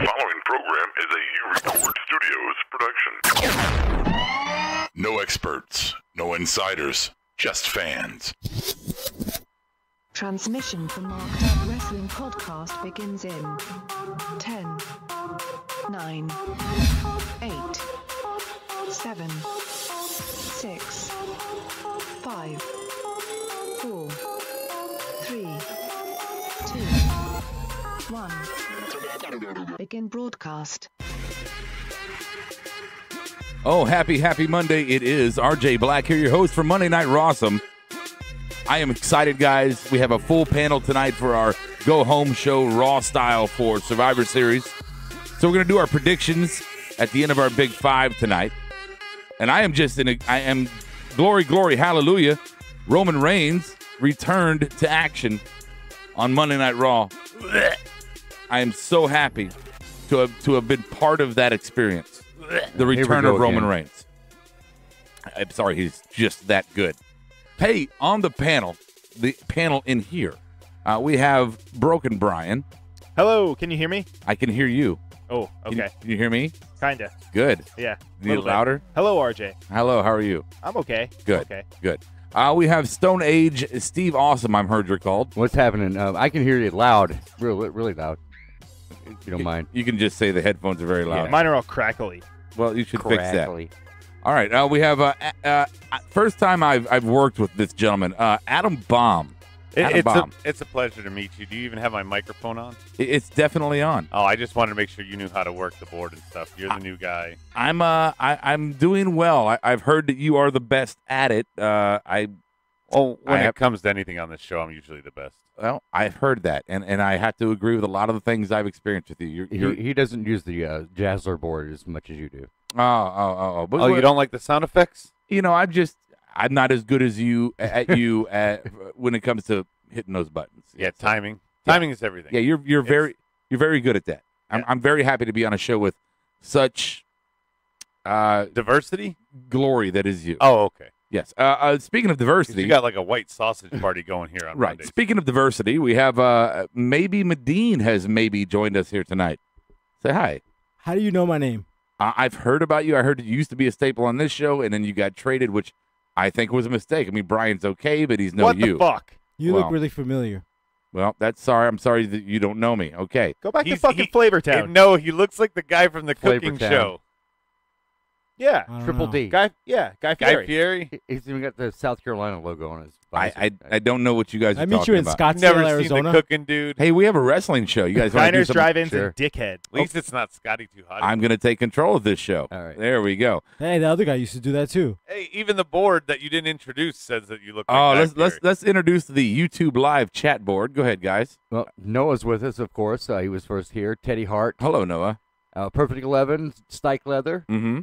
following program is a U-Record Studios production. No experts, no insiders, just fans. Transmission from Marked Up Wrestling Podcast begins in 10, 9, 8, 7, 6, 5, 4, 3, 2, 1. Begin broadcast. Oh, happy Monday. It is RJ Black here, your host for Monday Night Rawsome. I am excited, guys. We have a full panel tonight for our go-home show, Raw style, for Survivor Series. So we're going to do our predictions at the end of our Big Five tonight. And I am glory, hallelujah. Roman Reigns returned to action on Monday Night Raw. I am so happy to have been part of that experience. The return of Roman Reigns. I'm sorry, he's just that good. Hey, on the panel in here, we have Broken Brian. Hello, can you hear me? I can hear you. Oh, okay. Can you hear me? Kinda. Good. Yeah. Need it louder? Hello, RJ. Hello, how are you? I'm okay. Good. Okay. Good. We have Stone Age Steve Awesome, I'm heard you're called. What's happening? I can hear you loud, really loud, if you don't mind. You can just say the headphones are very loud. Yeah, mine are all crackly. Well, you should fix that. Crackly. All right, we have first time I've worked with this gentleman, Adam Baum. It's a pleasure to meet you. Do you even have my microphone on? It's definitely on. Oh, I just wanted to make sure you knew how to work the board and stuff. You're the new guy. I'm doing well. I've heard that you are the best at it. When it comes to anything on this show, I'm usually the best. Well, I've heard that, and I have to agree with a lot of the things I've experienced with you. He doesn't use the Jazzler board as much as you do. But you don't like the sound effects? You know, I'm not as good as you when it comes to hitting those buttons. Yeah, timing. Timing is everything. Yeah, you're very good at that. I'm very happy to be on a show with such diversity, glory that is you. Oh, okay. Yes. Speaking of diversity, you got like a white sausage party going here on right. Mondays. Speaking of diversity, we have maybe Medine has joined us here tonight. Say hi. How do you know my name? I've heard about you. I heard you used to be a staple on this show, and then you got traded, which I think was a mistake. I mean, Brian's okay, but he's What the fuck? You look really familiar. Well, I'm sorry that you don't know me. Okay. Go back to fucking Flavor Town. No, he looks like the guy from the Flavor cooking Town. show. Yeah. Triple D. Guy Fieri. Fieri? He's even got the South Carolina logo on his I don't know what you guys are I talking meet you in about. Scottsdale, Never Arizona. seen the cooking dude. Hey, we have a wrestling show. You guys want to do Diners, something? drive-ins, Sure. and dickhead. At least it's not Scotty Too Hot. I'm going to take control of this show. All right. There we go. Hey, the other guy used to do that too. Hey, even the board that you didn't introduce says that you look like Oh, Guy Fieri. let's introduce the YouTube live chat board. Go ahead, guys. Well, Noah's with us, of course. He was first here. Teddy Hart. Hello, Noah. Perfect 11, Stike Leather. Mm-hmm.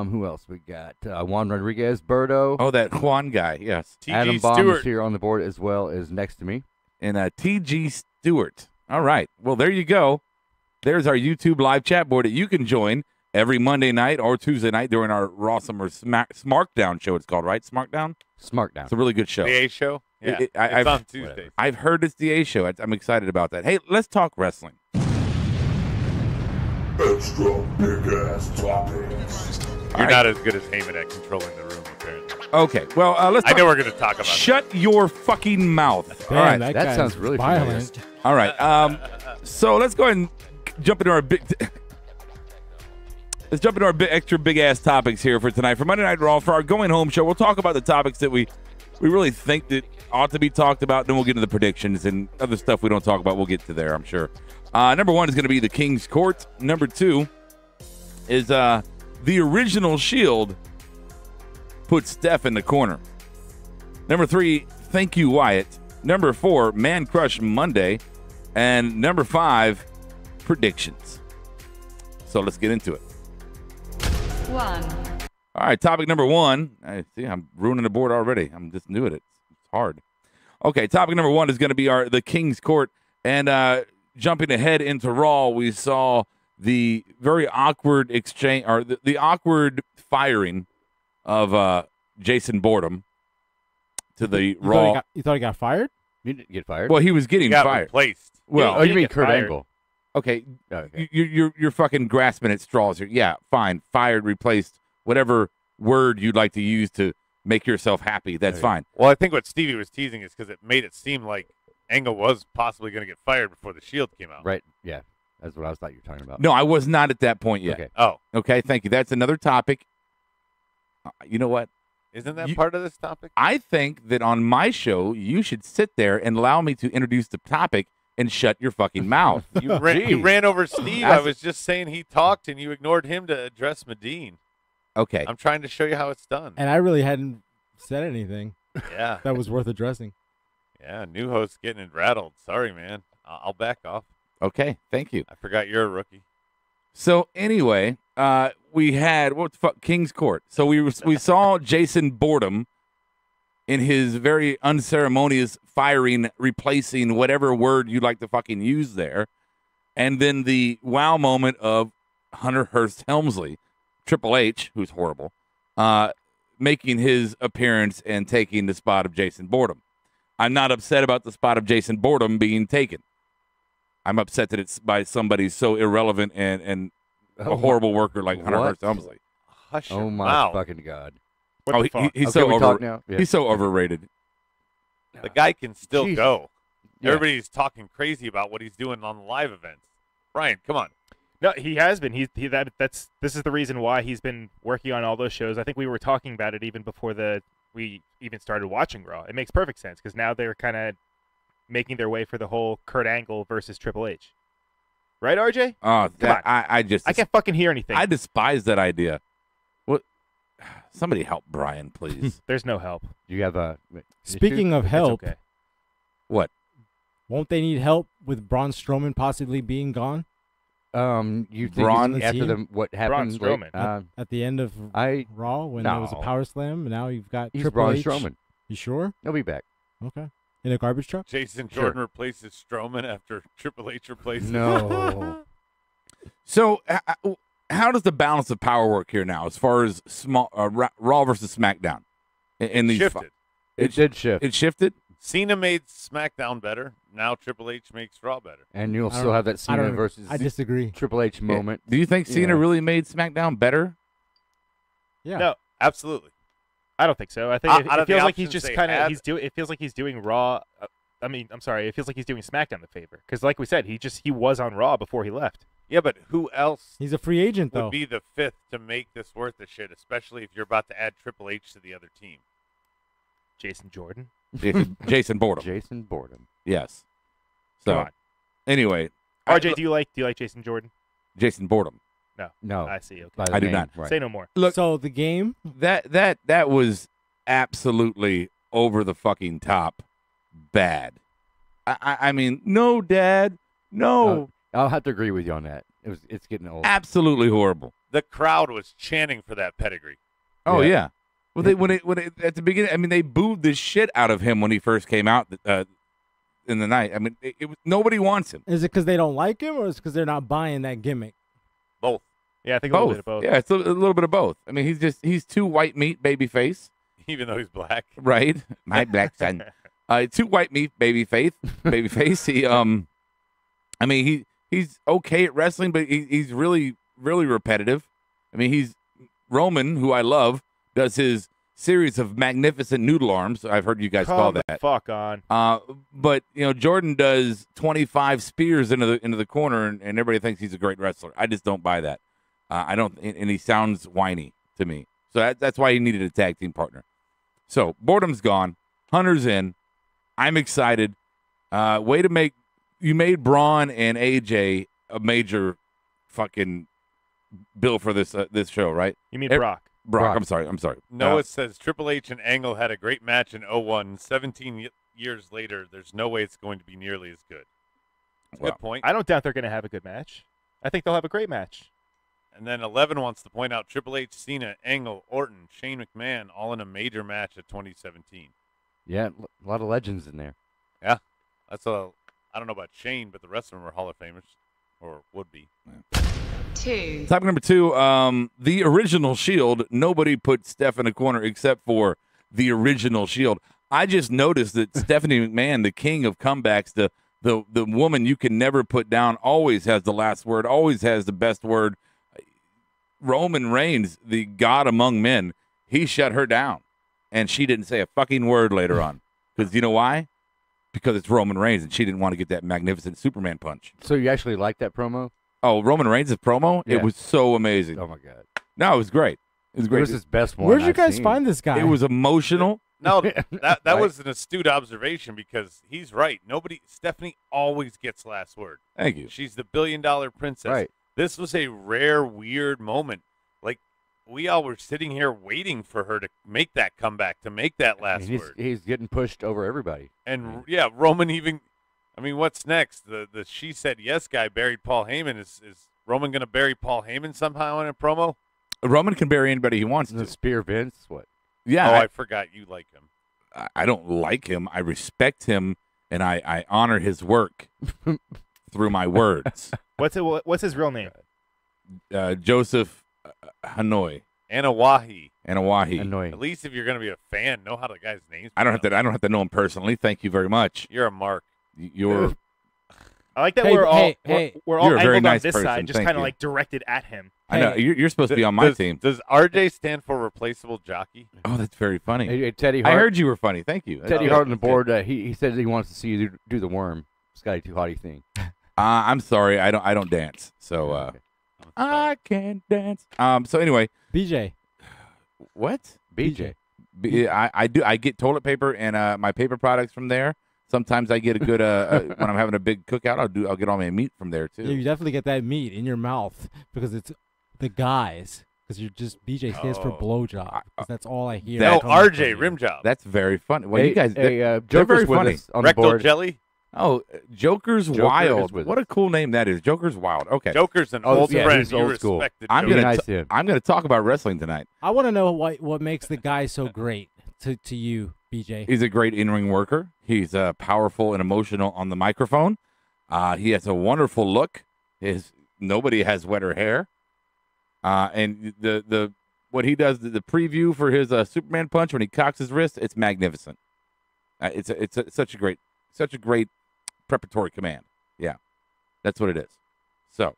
Who else we got? Juan Rodriguez, Berto. Oh, that Juan guy. Yes. T.G. Adam Baum Stewart. is here on the board as well as next to me. And T.G. Stewart. All right. Well, there you go. There's our YouTube live chat board that you can join every Monday night or Tuesday night during our Rawsome or SmackDown show. It's called, right? SmackDown. SmackDown. It's a really good show. The A show? Yeah, It's it's on Tuesdays. I've heard it's the A show. I'm excited about that. Hey, let's talk wrestling. Extra big-ass topics. You're not as good as Heyman at controlling the room, apparently. Okay. Well, let's I talk. know we're going to talk about Shut your fucking mouth. Damn, All right. that That guy's sounds really violent. All right. So let's go ahead and jump into our big. Let's jump into our extra big ass topics here for tonight for Monday Night Raw. For our going home show, we'll talk about the topics that we really think that ought to be talked about. Then we'll get into the predictions and other stuff we don't talk about. We'll get to there, I'm sure. Number one is going to be the King's Court. Number two is the original Shield put Steph in the corner. Number three, thank you, Wyatt. Number four, Man Crush Monday. And number five, predictions. So let's get into it. One. All right, topic number one. I see I'm ruining the board already. I'm just new at it. It's hard. Okay, topic number one is going to be the King's Court. And jumping ahead into Raw, we saw the very awkward exchange, or the awkward firing of Jason Boredom to the Raw. You thought he got fired? You didn't get fired. Well, he was getting He got fired. replaced. Well, oh, you didn't mean get Kurt fired. Angle? Okay, Okay. you're fucking grasping at straws here. Yeah, fine. Fired, replaced, whatever word you'd like to use to make yourself happy. That's Okay. fine. Well, I think what Stevie was teasing is because it made it seem like Angle was possibly going to get fired before the Shield came out. Right. Yeah. That's what I thought you were talking about. No, I was not at that point yet. Okay. Oh, Okay, thank you. That's another topic. You know what? isn't that You- part of this topic? I think that on my show, you should sit there and allow me to introduce the topic and shut your fucking mouth. You ran over Steve. I That's- was just saying he talked and you ignored him to address Medine. Okay. I'm trying to show you how it's done. And I really hadn't said anything Yeah. that was worth addressing. Yeah, new host getting it rattled. Sorry, man. I'll back off. Okay, thank you. I forgot you're a rookie. So anyway, we had what the fuck, King's Court. So we saw Jason Boredom in his very unceremonious firing, replacing whatever word you like to fucking use there, and then the wow moment of Hunter Hearst Helmsley, Triple H, who's horrible, making his appearance and taking the spot of Jason Boredom. I'm not upset about the spot of Jason Boredom being taken. I'm upset that it's by somebody so irrelevant and a horrible worker like Hunter What? Hearst Helmsley. Hush Oh your my mouth. fucking god! What Oh, the fuck? he's Okay, so we over. talk now? Yeah. He's so overrated. The guy can still Jeez. go. Yeah. Everybody's talking crazy about what he's doing on the live events. Brian, come on. No, he has been. This is the reason why he's been working on all those shows. I think we were talking about it even before we even started watching Raw. It makes perfect sense because now they're kind of making their way for the whole Kurt Angle versus Triple H. Right, RJ? Oh, Come on. I just I can't fucking hear anything. I despise that idea. What? Somebody help Brian, please. There's no help. You have a. Speaking of It's help, okay. What? won't they need help with Braun Strowman possibly being gone you think Braun- it's after team? what happened? Braun late- Strowman. at the end of I Raw when there was a No. power slam? And now you've got he's Triple Braun H. Strowman. You sure? He'll be back. Okay. In a garbage truck? Jason Sure. Jordan replaces Strowman after Triple H replaces No. So, how does the balance of power work here now, as far as Raw versus SmackDown? In these shifted. It did shift, It shifted. Cena made SmackDown better. Now Triple H makes Raw better. and you'll I still don't- have that I Cena don't- versus I disagree. Triple H moment. Do you think Cena Yeah. really made SmackDown better? Yeah. No, Absolutely. I don't think so. I think Out it of the feels like he's options just they kind of had- he's doing. It feels like he's doing Raw. I'm sorry. It feels like he's doing SmackDown the favor because, like we said, he was on Raw before he left. Yeah, but who else He's a free agent, would though. be the fifth to make this worth the shit, especially if you're about to add Triple H to the other team? Jason Jordan. Jason Boredom. Jason Boredom. Yes. Come So on. anyway, RJ, do you like Jason Jordan? Jason Boredom. No, I see. Okay. by the I do name, not. Right. Say no more. Look, So the game, that was absolutely over the fucking top bad. I mean, no, Dad, no, I'll have to agree with you on that. It's getting old. absolutely horrible. The crowd was chanting for that pedigree. Oh Yeah. yeah. Well, when at the beginning, I mean, they booed the shit out of him when he first came out in the night. I mean, it was, nobody wants him. is it because they don't like him or is it because they're not buying that gimmick? Both. Yeah, I think a little bit of both. Yeah, it's a little bit of both. I mean, he's too white meat baby face, Even though he's black. right? My black son. Too white meat baby face. He I mean he's okay at wrestling, but he's really really repetitive. I mean, he's Roman, who I love, does his series of magnificent noodle arms. I've heard you guys call Come that. the fuck on. But Jordan does 25 spears into the corner, and everybody thinks he's a great wrestler. I just don't buy that. I don't, and he sounds whiny to me. So that's why he needed a tag team partner. So Boredom's gone, Hunter's in. I'm excited. Way to make you made Braun and AJ a major fucking bill for this show, right? You mean Ev- Brock? Brock. Brock. I'm sorry. Noah says Triple H and Angle had a great match in 01. 17 years later, there's no way it's going to be nearly as good. Well, Good point. I don't doubt they're going to have a good match. I think they'll have a great match. And then 11 wants to point out Triple H, Cena, Angle, Orton, Shane McMahon, all in a major match at 2017. Yeah, a lot of legends in there. That's I don't know about Shane, but the rest of them are Hall of Famers, or would be. 2, Topic number 2, the original Shield. Nobody put Steph in a corner except for the original Shield. I just noticed that Stephanie McMahon, the king of comebacks, the the woman you can never put down always has the last word, always has the best word. Roman Reigns, the god among men, he shut her down, and she didn't say a fucking word later on. Because you know why? Because it's Roman Reigns, and she didn't want to get that magnificent Superman punch. So you actually liked that promo? Oh, Roman Reigns' promo? Yeah. It was so amazing. Oh my god! No, it was great. It was It great. was his best one. Where'd you I've guys seen. find this guy? It was emotional. No, that Right. was an astute observation because he's right. Stephanie always gets last word. Thank you. She's the billion-dollar princess. Right. This was a rare, weird moment. Like, we all were sitting here waiting for her to make that comeback, to make that last word. He's getting pushed over everybody. And, yeah, Roman even – I mean, what's next? The she said yes guy buried Paul Heyman. Is Roman going to bury Paul Heyman somehow in a promo? Roman can bury anybody he wants The to. spear Vince, what? Yeah, Oh, I forgot you like him. I don't like him. I respect him, and I honor his work through my words. What's his real name? Joseph Hanoi Anawahi. Anawahi. Annoying. At least if you're going to be a fan, know how the guy's name's I don't have pronounced. to know him personally. Thank you very much. You're a mark. You're I like that Hey, we're all hey, we're all You're a very angled nice on this person. side, just Thank kind of you. like directed at him. I know you're supposed to be on my Does- team. Does RJ stand for replaceable jockey? Oh, that's very funny. Hey, Teddy I Hart. heard you were funny. Thank you. Teddy Oh, Hart on the okay. board. He said he wants to see you do the worm. Scotty Too Hotty thing. I'm sorry. I don't dance. So Okay. I can't dance. So anyway, BJ. what? BJ. I do. I get toilet paper and my paper products from there. Sometimes I get a good when I'm having a big cookout. I'll get all my meat from there too. Yeah, you definitely get that meat in your mouth because it's the guys. Because you're just BJ stands for Oh. blowjob. 'Cause that's all I hear. No, coming from RJ you. rim job. That's very funny. Well, Hey, you guys, hey, they're very Joker's with funny. us on the Rectal board. jelly. Oh, Joker's Joker Wild. is with What a cool name that is. Joker's Wild. Okay, Joker's an Oh, old yeah, friend. he's You old school. respect the I'm Joker. Be gonna nice to him. I'm gonna talk about wrestling tonight. I want to know what makes the guy so great to you, BJ. He's a great in-ring worker. He's powerful and emotional on the microphone. He has a wonderful look. Nobody has wetter hair. And the what he does, the preview for his Superman punch when he cocks his wrist, it's magnificent. It's such a great preparatory command. Yeah, that's what it is. So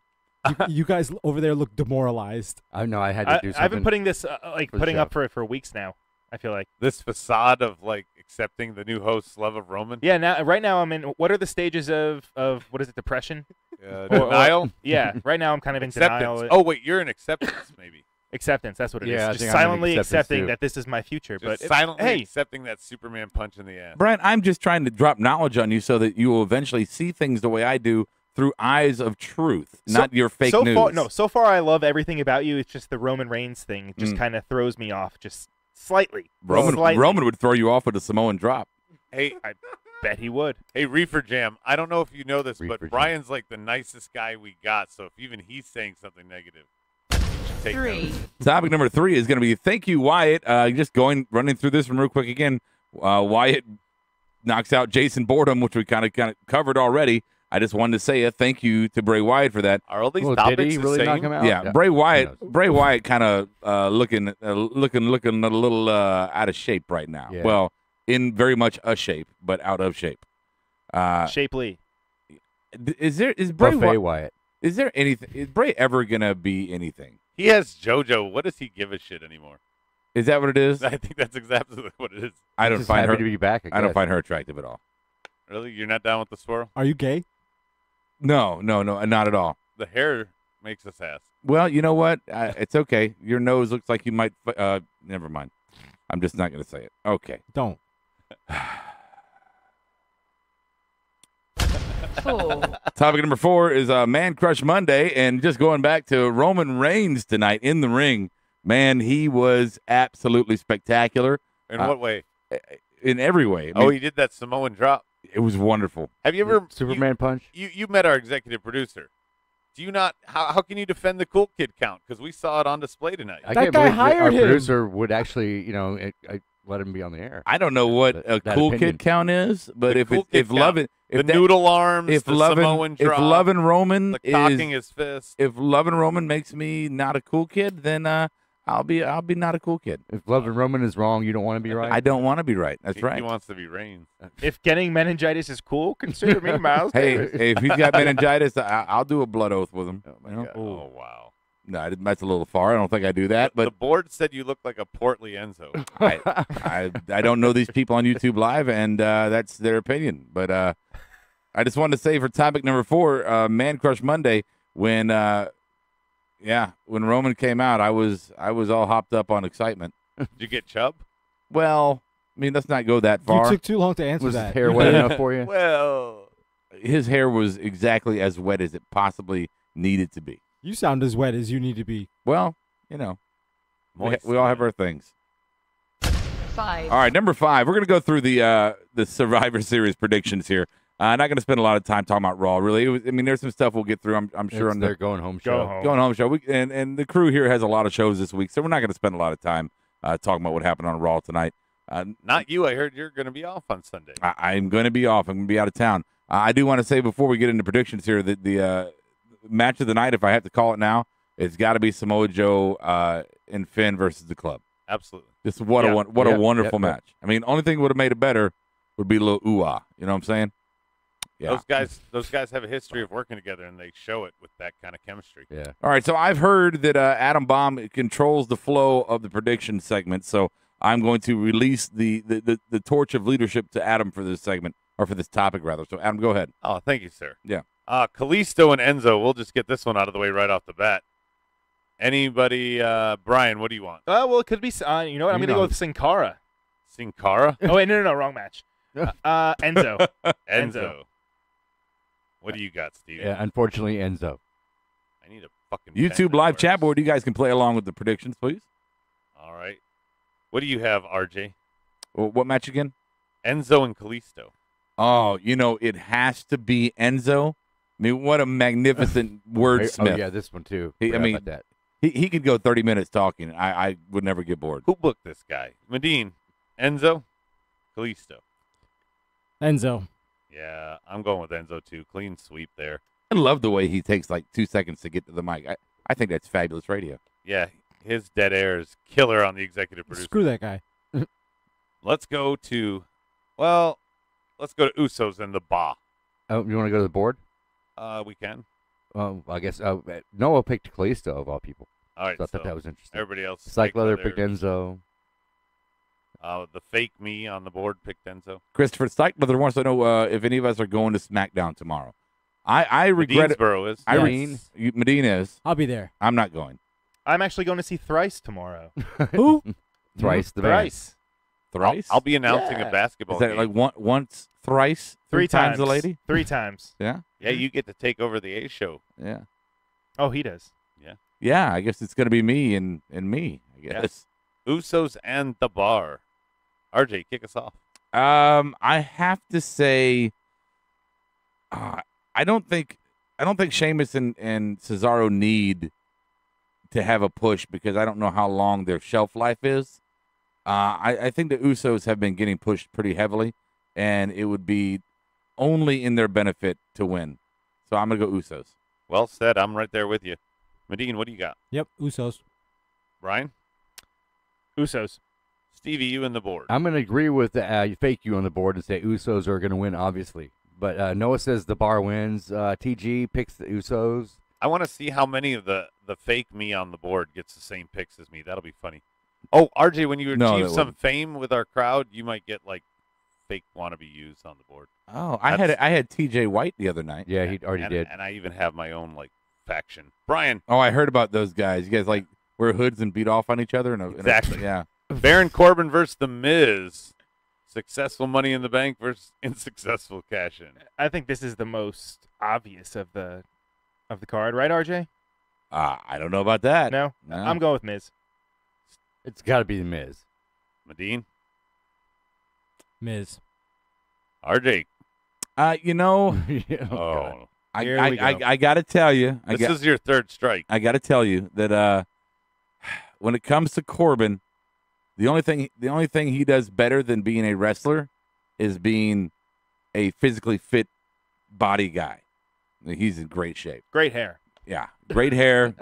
You guys over there look demoralized. I know I had to do something. I've been putting this for the putting show. up for weeks now. I feel like. This facade of like accepting the new host's love of Roman. Yeah, right now I'm in. What are the stages of what is it? Depression? Denial. Yeah, right now I'm kind of in Acceptance. denial. Oh wait, you're in acceptance maybe. Acceptance. That's what it is. Yeah, I Just think I'm in silently acceptance, accepting too. that this is my future. Just But silently hey, accepting that Superman punch in the ass. Brian, I'm just trying to drop knowledge on you so that you will eventually see things the way I do through eyes of truth, not your fake so news. far, no. So far, I love everything about you. It's just the Roman Reigns thing just Mm. kind of throws me off, just slightly. Roman Slightly. would throw you off with a Samoan drop. Hey, I bet he would. hey, Reefer Jam. I don't know if you know this, Reefer but Jam. Brian's like the nicest guy we got. So if even he's saying something negative, you should take 3, notice. Topic number 3 is going to be thank you, Wyatt. Just running through this one real quick again. Wyatt knocks out Jason Boredom, which we kind of covered already. I just wanted to say a thank you to Bray Wyatt for that. Are all these Well, topics did he the really same? knock him out? Yeah, Bray Who Wyatt. knows? Bray Wyatt kind of looking a little out of shape right now. Yeah. Well, in very much a shape, but out of shape. Shapely. Is Bray Buffet Wyatt? Wyatt. Is there anything? Is Bray ever gonna be anything? He has JoJo. What does he give a shit anymore? Is that what it is? I think that's exactly what it is. I don't Just find happy her. to be back. I don't guess. find her attractive at all. Really? You're not down with the swirl? Are you gay? No, not at all. The hair makes us ask. Well, you know what? It's okay. Your nose looks like you might. Never mind. I'm just not going to say it. Okay. Don't. 4, Topic number 4 is Man Crush Monday, and just going back to Roman Reigns tonight in the ring. Man, he was absolutely spectacular In Uh, what way? in every way. I Oh, mean, he did that Samoan drop. it was wonderful. Have you ever Superman punch. You met our executive producer. Do you not? How can you defend the cool kid count? Because we saw it on display tonight. I That can't guy believe hired our him. producer would actually, let him be on the air. I don't know what That- a that cool opinion. kid count is, but The if cool it, kid if count. loving The if that, noodle arms, if the loving Samoan if drop, loving Roman the cocking is his fist. if loving Roman makes me not a cool kid, then I'll be not a cool kid. If Love and Roman is wrong, you don't want to be right. I don't want to be right. That's right. He wants to be Reigns. If getting meningitis is cool, consider me Miles. Hey, Davis. if he's got meningitis, I'll do a blood oath with him. my you know? God. Oh, wow. No, that's a little far. I don't think I do that. The But board said you look like a portly Enzo. I don't know these people on YouTube Live, and that's their opinion. But I just wanted to say for topic number 4, Man Crush Monday, when Roman came out, I was all hopped up on excitement. Did you get Chubb? Well, I mean, let's not go that You far. took too long to answer Was his that. hair wet enough for you? Well, His hair was exactly as wet as it possibly needed to be. You sound as wet as you need to be. Well, you know, moist. we all have our things. 5, All right, number 5. We're going to go through the Survivor Series predictions here. Not going to spend a lot of time talking about Raw. Really, there's some stuff we'll get through. I'm sure It's on their the going home show. Go home. going home show. And the crew here has a lot of shows this week, so we're not going to spend a lot of time talking about what happened on Raw tonight. Not you. I heard you're going to be off on Sunday. I'm going to be off. I'm going to be out of town. I do want to say before we get into predictions here that the match of the night, if I have to call it now, it's got to be Samoa Joe and Finn versus the Club. Absolutely. Just what Yeah. a wonderful yeah. match. I mean, only thing would have made it better would be a little ooh-ah. You know what I'm saying? Yeah. Those guys have a history of working together, and they show it with that kind of chemistry. Yeah. All right, so I've heard that Adam Baum controls the flow of the prediction segment, so I'm going to release the torch of leadership to Adam for this segment, or for this topic, rather. So, Adam, go ahead. Oh, thank you, sir. Yeah. Kalisto and Enzo, we'll just get this one out of the way right off the bat. Anybody, Brian, what do you want? Well, it could be. You know what? I'm going to go with Sin Cara. Sin Cara? Oh, wait, no, wrong match. Enzo. Enzo. What do you got, Steve? Yeah, unfortunately, Enzo. I need a fucking YouTube pen live that chat works. board, you guys can play along with the predictions, please. All right. What do you have, RJ? Well, what match again? Enzo and Kalisto. Oh, it has to be Enzo. I mean, what a magnificent wordsmith. Oh, yeah, this one, too. I Forgot mean, about that. He could go 30 minutes talking. I would never get bored. Who booked this guy? Medine, Enzo, Kalisto. Enzo. Yeah, I'm going with Enzo, too. Clean sweep there. I love the way he takes like 2 seconds to get to the mic. I think that's fabulous radio. Yeah, his dead air is killer on the executive producer. Screw that guy. Let's go to Usos and the Ba. Oh, you want to go to the board? We can. I guess Noah picked Kalisto, of all people. All right, So I so thought that was interesting. everybody else. Psych Leather picked picked Enzo. The fake me on the board picked Enzo. Christopher Steichler wants to know if any of us are going to SmackDown tomorrow. I regret it. Deansboro is. Medina is. I'll be there. I'm not going. I'm actually going to see Thrice tomorrow. Who? Thrice the man. Thrice. Thrice? I'll be announcing Yeah. a basketball Is that game. like once, thrice, Three times the lady? 3 times. Yeah, Yeah, you get to take over the A show. yeah. Oh, he does. Yeah, I guess it's going to be me and me, I guess. Usos and the Bar. RJ, kick us off. I have to say, I don't think Sheamus and Cesaro need to have a push because I don't know how long their shelf life is. I think the Usos have been getting pushed pretty heavily, and it would be only in their benefit to win. So I'm going to go Usos. Well said. I'm right there with you. Medine, what do you got? Yep, Usos. Brian? Usos. Stevie, you and the board. I'm going to agree with fake you on the board and say Usos are going to win, obviously. But Noah says the Bar wins. TG picks the Usos. I want to see how many of the fake me on the board gets the same picks as me. That'll be funny. Oh, RJ, when you No, achieve that some wouldn't. fame with our crowd, you might get like fake wannabe yous on the board. Oh, I had TJ White the other night. Yeah, he already did. And I even have my own like faction. Brian, Oh, I heard about those guys. You guys like wear hoods and beat off on each other? Exactly. Yeah. Baron Corbin versus The Miz. Successful Money in the Bank versus unsuccessful cash in. I think this is the most obvious of the card, right, RJ? I don't know about that. No? No. I'm going with Miz. It's got to be the Miz. Medine, Miz. RJ. Yeah, Oh, Here we go. I got to tell you. this is your third strike. I got to tell you that when it comes to Corbin, the only thing he does better than being a wrestler is being a physically fit body guy. He's in great shape. Great hair. Yeah, great hair,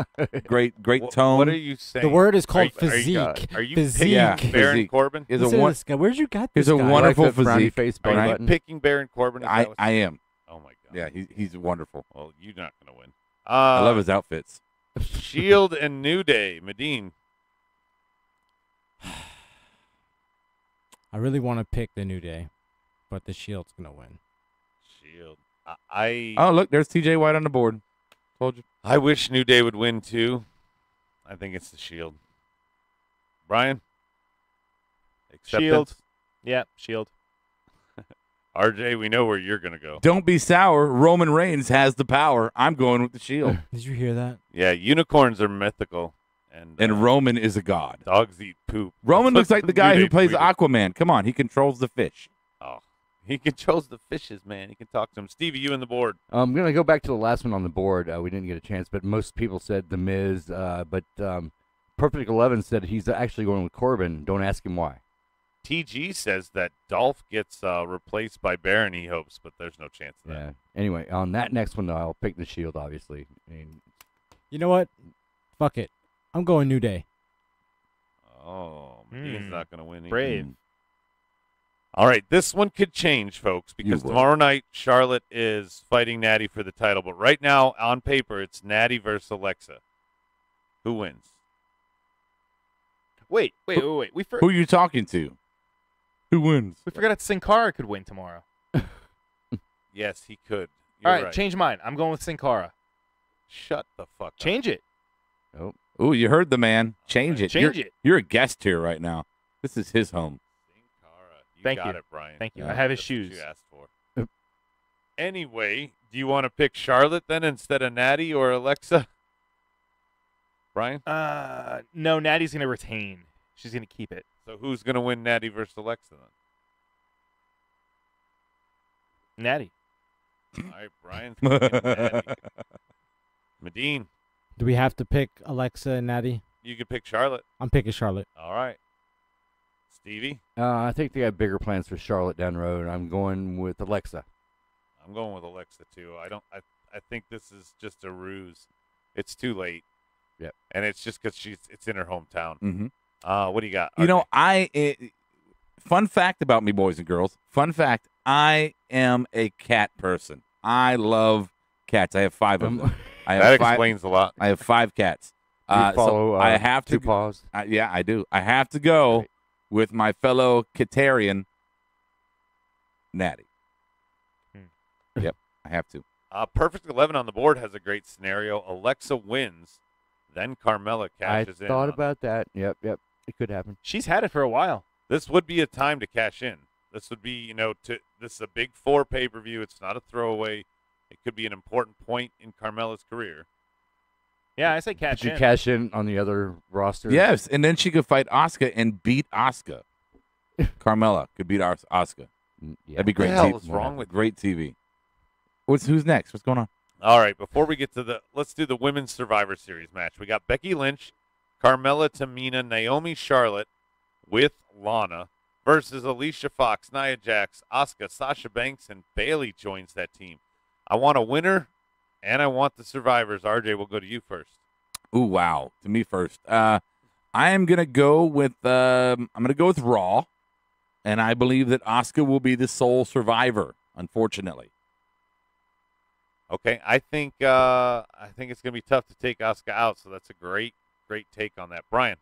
great tone. What are you saying? The word is called Are you- physique. Are you Physique. picking Yeah, Baron physique. Corbin? Is Listen a to one. this guy. Where'd you got He's this a guy? wonderful Like the frowny physique. face Are belly you button. picking Baron Corbin? Is that what I am. Oh my god. Yeah, he's wonderful. Well, you're not going to win. I love his outfits. Shield and New Day. Medine. I really want to pick the New Day, but the Shield's gonna win. Shield. I Oh, look, there's TJ White on the board. Told you. I wish New Day would win too. I think it's the Shield. Brian. Acceptance? Shield. Yeah, Shield. RJ, we know where you're going to go. Don't be sour. Roman Reigns has the power. I'm going with the Shield. Did you hear that? Yeah, unicorns are mythical, And Roman is a god. dogs eat poop. Roman looks like the guy New who Day plays tweeted. Aquaman. Come on, he controls the fish. Oh, he controls the fishes, man. He can talk to them. Stevie, you in the board. I'm going to go back to the last one on the board. We didn't get a chance, but most people said The Miz. But Perfect 11 said he's actually going with Corbin. Don't ask him why. TG says that Dolph gets replaced by Baron, he hopes, but there's no chance of that. Yeah. Anyway, on that next one, though, I'll pick the Shield, obviously. I mean, You know what? Fuck it. I'm going New Day. Oh, he's not going to win. Brave. All right, this one could change, folks, because will. tomorrow night Charlotte is fighting Natty for the title. But right now, on paper, it's Natty versus Alexa. Who wins? Wait. We Who are you talking to? Who wins? forgot that Sin Cara could win tomorrow. Yes, he could. All You're right, change mine. I'm going with Sin Cara. Shut the fuck up. Change it. oh, Ooh, you heard the man. Change it. Change You're, it. You're a guest here right now. This is his home. Sin Cara. You Thank got you. it, Brian. Thank you. Yeah. I have his That's what shoes. you asked for. Anyway, do you want to pick Charlotte then instead of Natty or Alexa? Brian? No, Natty's going to retain. She's going to keep it. So who's going to win Natty versus Alexa then? Natty. All right, Brian's going to win Natty. Medine, Do we have to pick Alexa and Natty? you can pick Charlotte. I'm picking Charlotte. All right. Stevie, I think they have bigger plans for Charlotte down the road. I'm going with Alexa. I'm going with Alexa too. I think this is just a ruse. It's too late. Yep. And it's just because it's in her hometown. Mm-hmm. What do you got? You know, RJ? fun fact about me, boys and girls. Fun fact, I am a cat person. I love cats. I have 5 of them. I have that 5, explains a lot. I have 5 cats. You follow, so I have Two to. Paws. Yeah, I do. I have to go Right. with my fellow Catarian, Natty. Yep, I have to. Perfect 11 on the board has a great scenario. Alexa wins, then Carmella I cashes in. thought on- about that. Yep. It could happen. She's had it for a while. This would be a time to cash in. This would be, this is a big 4 pay-per-view. It's not a throwaway. It could be an important point in Carmella's career. Yeah, I say catch Did you in. cash in on the other roster? Yes, and then she could fight Asuka and beat Asuka. Carmella could beat Asuka. Yeah. That'd be great. What the hell TV. is wrong with great TV? Who's next? What's going on? All right, before we get to let's do the Women's Survivor Series match. We got Becky Lynch, Carmella, Tamina, Naomi, Charlotte with Lana versus Alicia Fox, Nia Jax, Asuka, Sasha Banks, and Bayley joins that team. I want a winner, and I want the survivors. RJ, we'll go to you first. Ooh, wow! To me first. I am gonna go with Raw, and I believe that Asuka will be the sole survivor. Unfortunately. Okay, I think it's gonna be tough to take Asuka out. So that's a great take on that, Brian.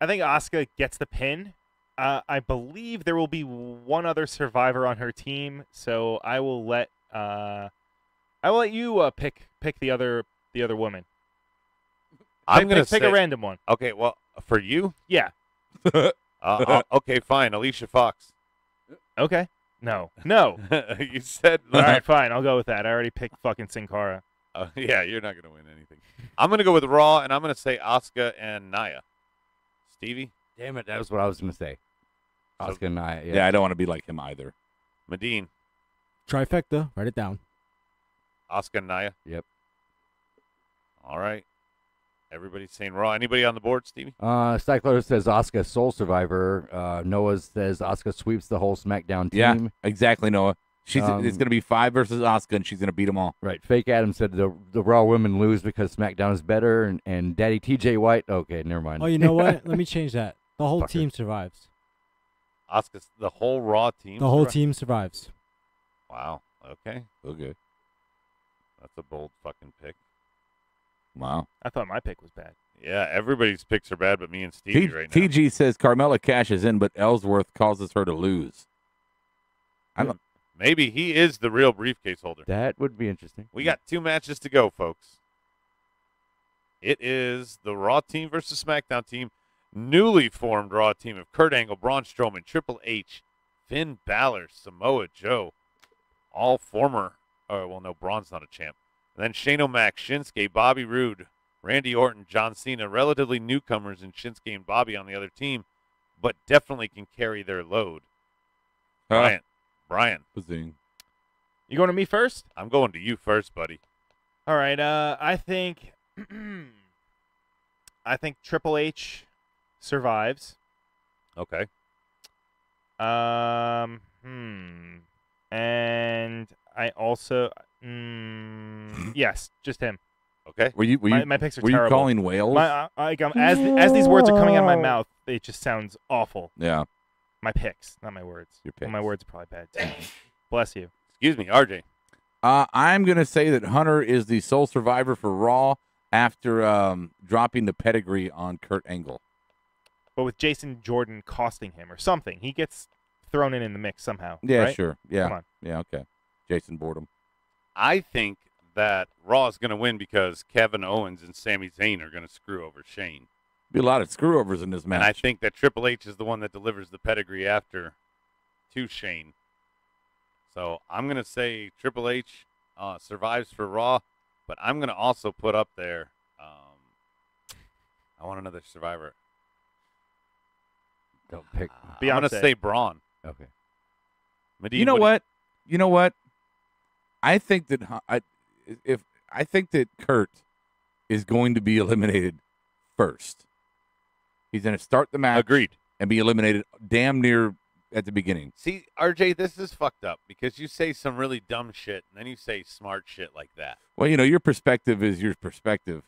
I think Asuka gets the pin. I believe there will be one other survivor on her team, so I will let you pick the other woman. I'm gonna pick a random one. Okay, well, for you, Yeah. okay, fine. Alicia Fox. Okay. No. You said All right, fine. I'll go with that. I already picked fucking Sin Cara. yeah, you're not gonna win anything. I'm gonna go with Raw, and I'm gonna say Asuka and Nia. Stevie, Damn it. That was what I was going to say. Asuka and Nia. Yeah, I don't want to be like him either. Medine, Trifecta. Write it down. Asuka and Nia. Yep. All right. Everybody's saying Raw. Anybody on the board, Stevie? Cycler says Asuka sole survivor. Noah says Asuka sweeps the whole SmackDown team. Yeah, exactly, Noah. It's going to be 5 versus Asuka, and she's going to beat them all. Right. Fake Adam said the Raw women lose because SmackDown is better, and Daddy TJ White. Okay, never mind. Oh, you know what? Let me change that. The whole Fucker. team survives. Asuka's the whole Raw team. The whole team survives. Wow. Okay. Okay. That's a bold fucking pick. Wow. I thought my pick was bad. Yeah, everybody's picks are bad, but me and Stevie right now. TG says Carmella cashes in, but Ellsworth causes her to lose. I don't. Maybe he is the real briefcase holder. That would be interesting. We got 2 matches to go, folks. It is the Raw team versus SmackDown team. Newly formed Raw team of Kurt Angle, Braun Strowman, Triple H, Finn Balor, Samoa Joe. All former. Oh, well, no, Braun's not a champ. And then Shane O'Mac, Shinsuke, Bobby Roode, Randy Orton, John Cena. Relatively newcomers in Shinsuke and Bobby on the other team, but definitely can carry their load. Brian, Bazing. You going to me first? I'm going to you first, buddy. All right. I think Triple H survives. Okay. And I also yes, just him. Okay. Were you My picks are were you terrible. calling whales? As these words are coming out of my mouth, it just sounds awful. Yeah. My picks, not my words. Your Well, my picks. words are probably bad too. Bless you. Excuse me, RJ. I'm going to say that Hunter is the sole survivor for Raw after dropping the pedigree on Kurt Angle. But with Jason Jordan costing him or something, he gets thrown in the mix somehow. Yeah, right? sure. Yeah. Come on. Yeah, okay. Jason Boredom. I think that Raw is going to win because Kevin Owens and Sami Zayn are going to screw over Shane. Be a lot of screw-overs in this match. And I think that Triple H is the one that delivers the pedigree after to Shane. So I'm going to say Triple H survives for Raw, but I'm going to also put up there, I want another survivor. Don't pick. I'm going to Beyonce. say Braun. Okay. Medine, You know what? what? I think that I think that Kurt is going to be eliminated first. He's going to start the match Agreed. and be eliminated damn near at the beginning. See, RJ, this is fucked up because you say some really dumb shit and then you say smart shit like that. Well, your perspective is your perspective.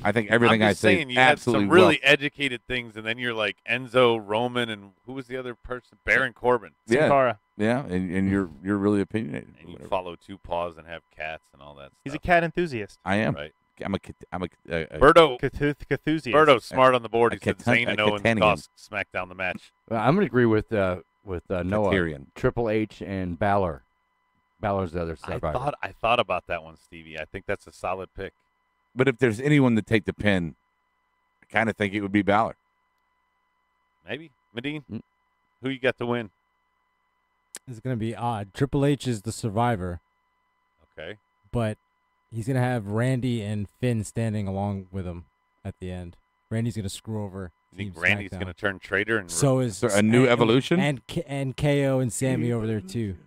I think everything I'm I just say saying you absolutely had some really educated things, and then you're like Enzo, Roman, and who was the other person? Baron Corbin. Yeah. Sin Cara. Yeah, and you're really opinionated. And you Whatever. follow 2 paws and have cats and all that He's a stuff. cat enthusiast. I am. Right. I'm a Berto, Enthusiast. Berto's smart on the board. He a said Catan- Zayn and a Owens Catanian. cost SmackDown the match. Well, I'm going to agree with Noah. Tyrion. Triple H and Balor. Balor's the other survivor. I thought about that one, Stevie. I think that's a solid pick. But if there's anyone to take the pin, I kind of think it would be Balor. Maybe. Medine, Mm. who you got to win? It's going to be odd. Triple H is the survivor, Okay. but he's going to have Randy and Finn standing along with him at the end. Randy's going to screw over. You think Team Randy's SmackDown. going to turn traitor? And So is So a new evolution? and KO and Sammy over there too.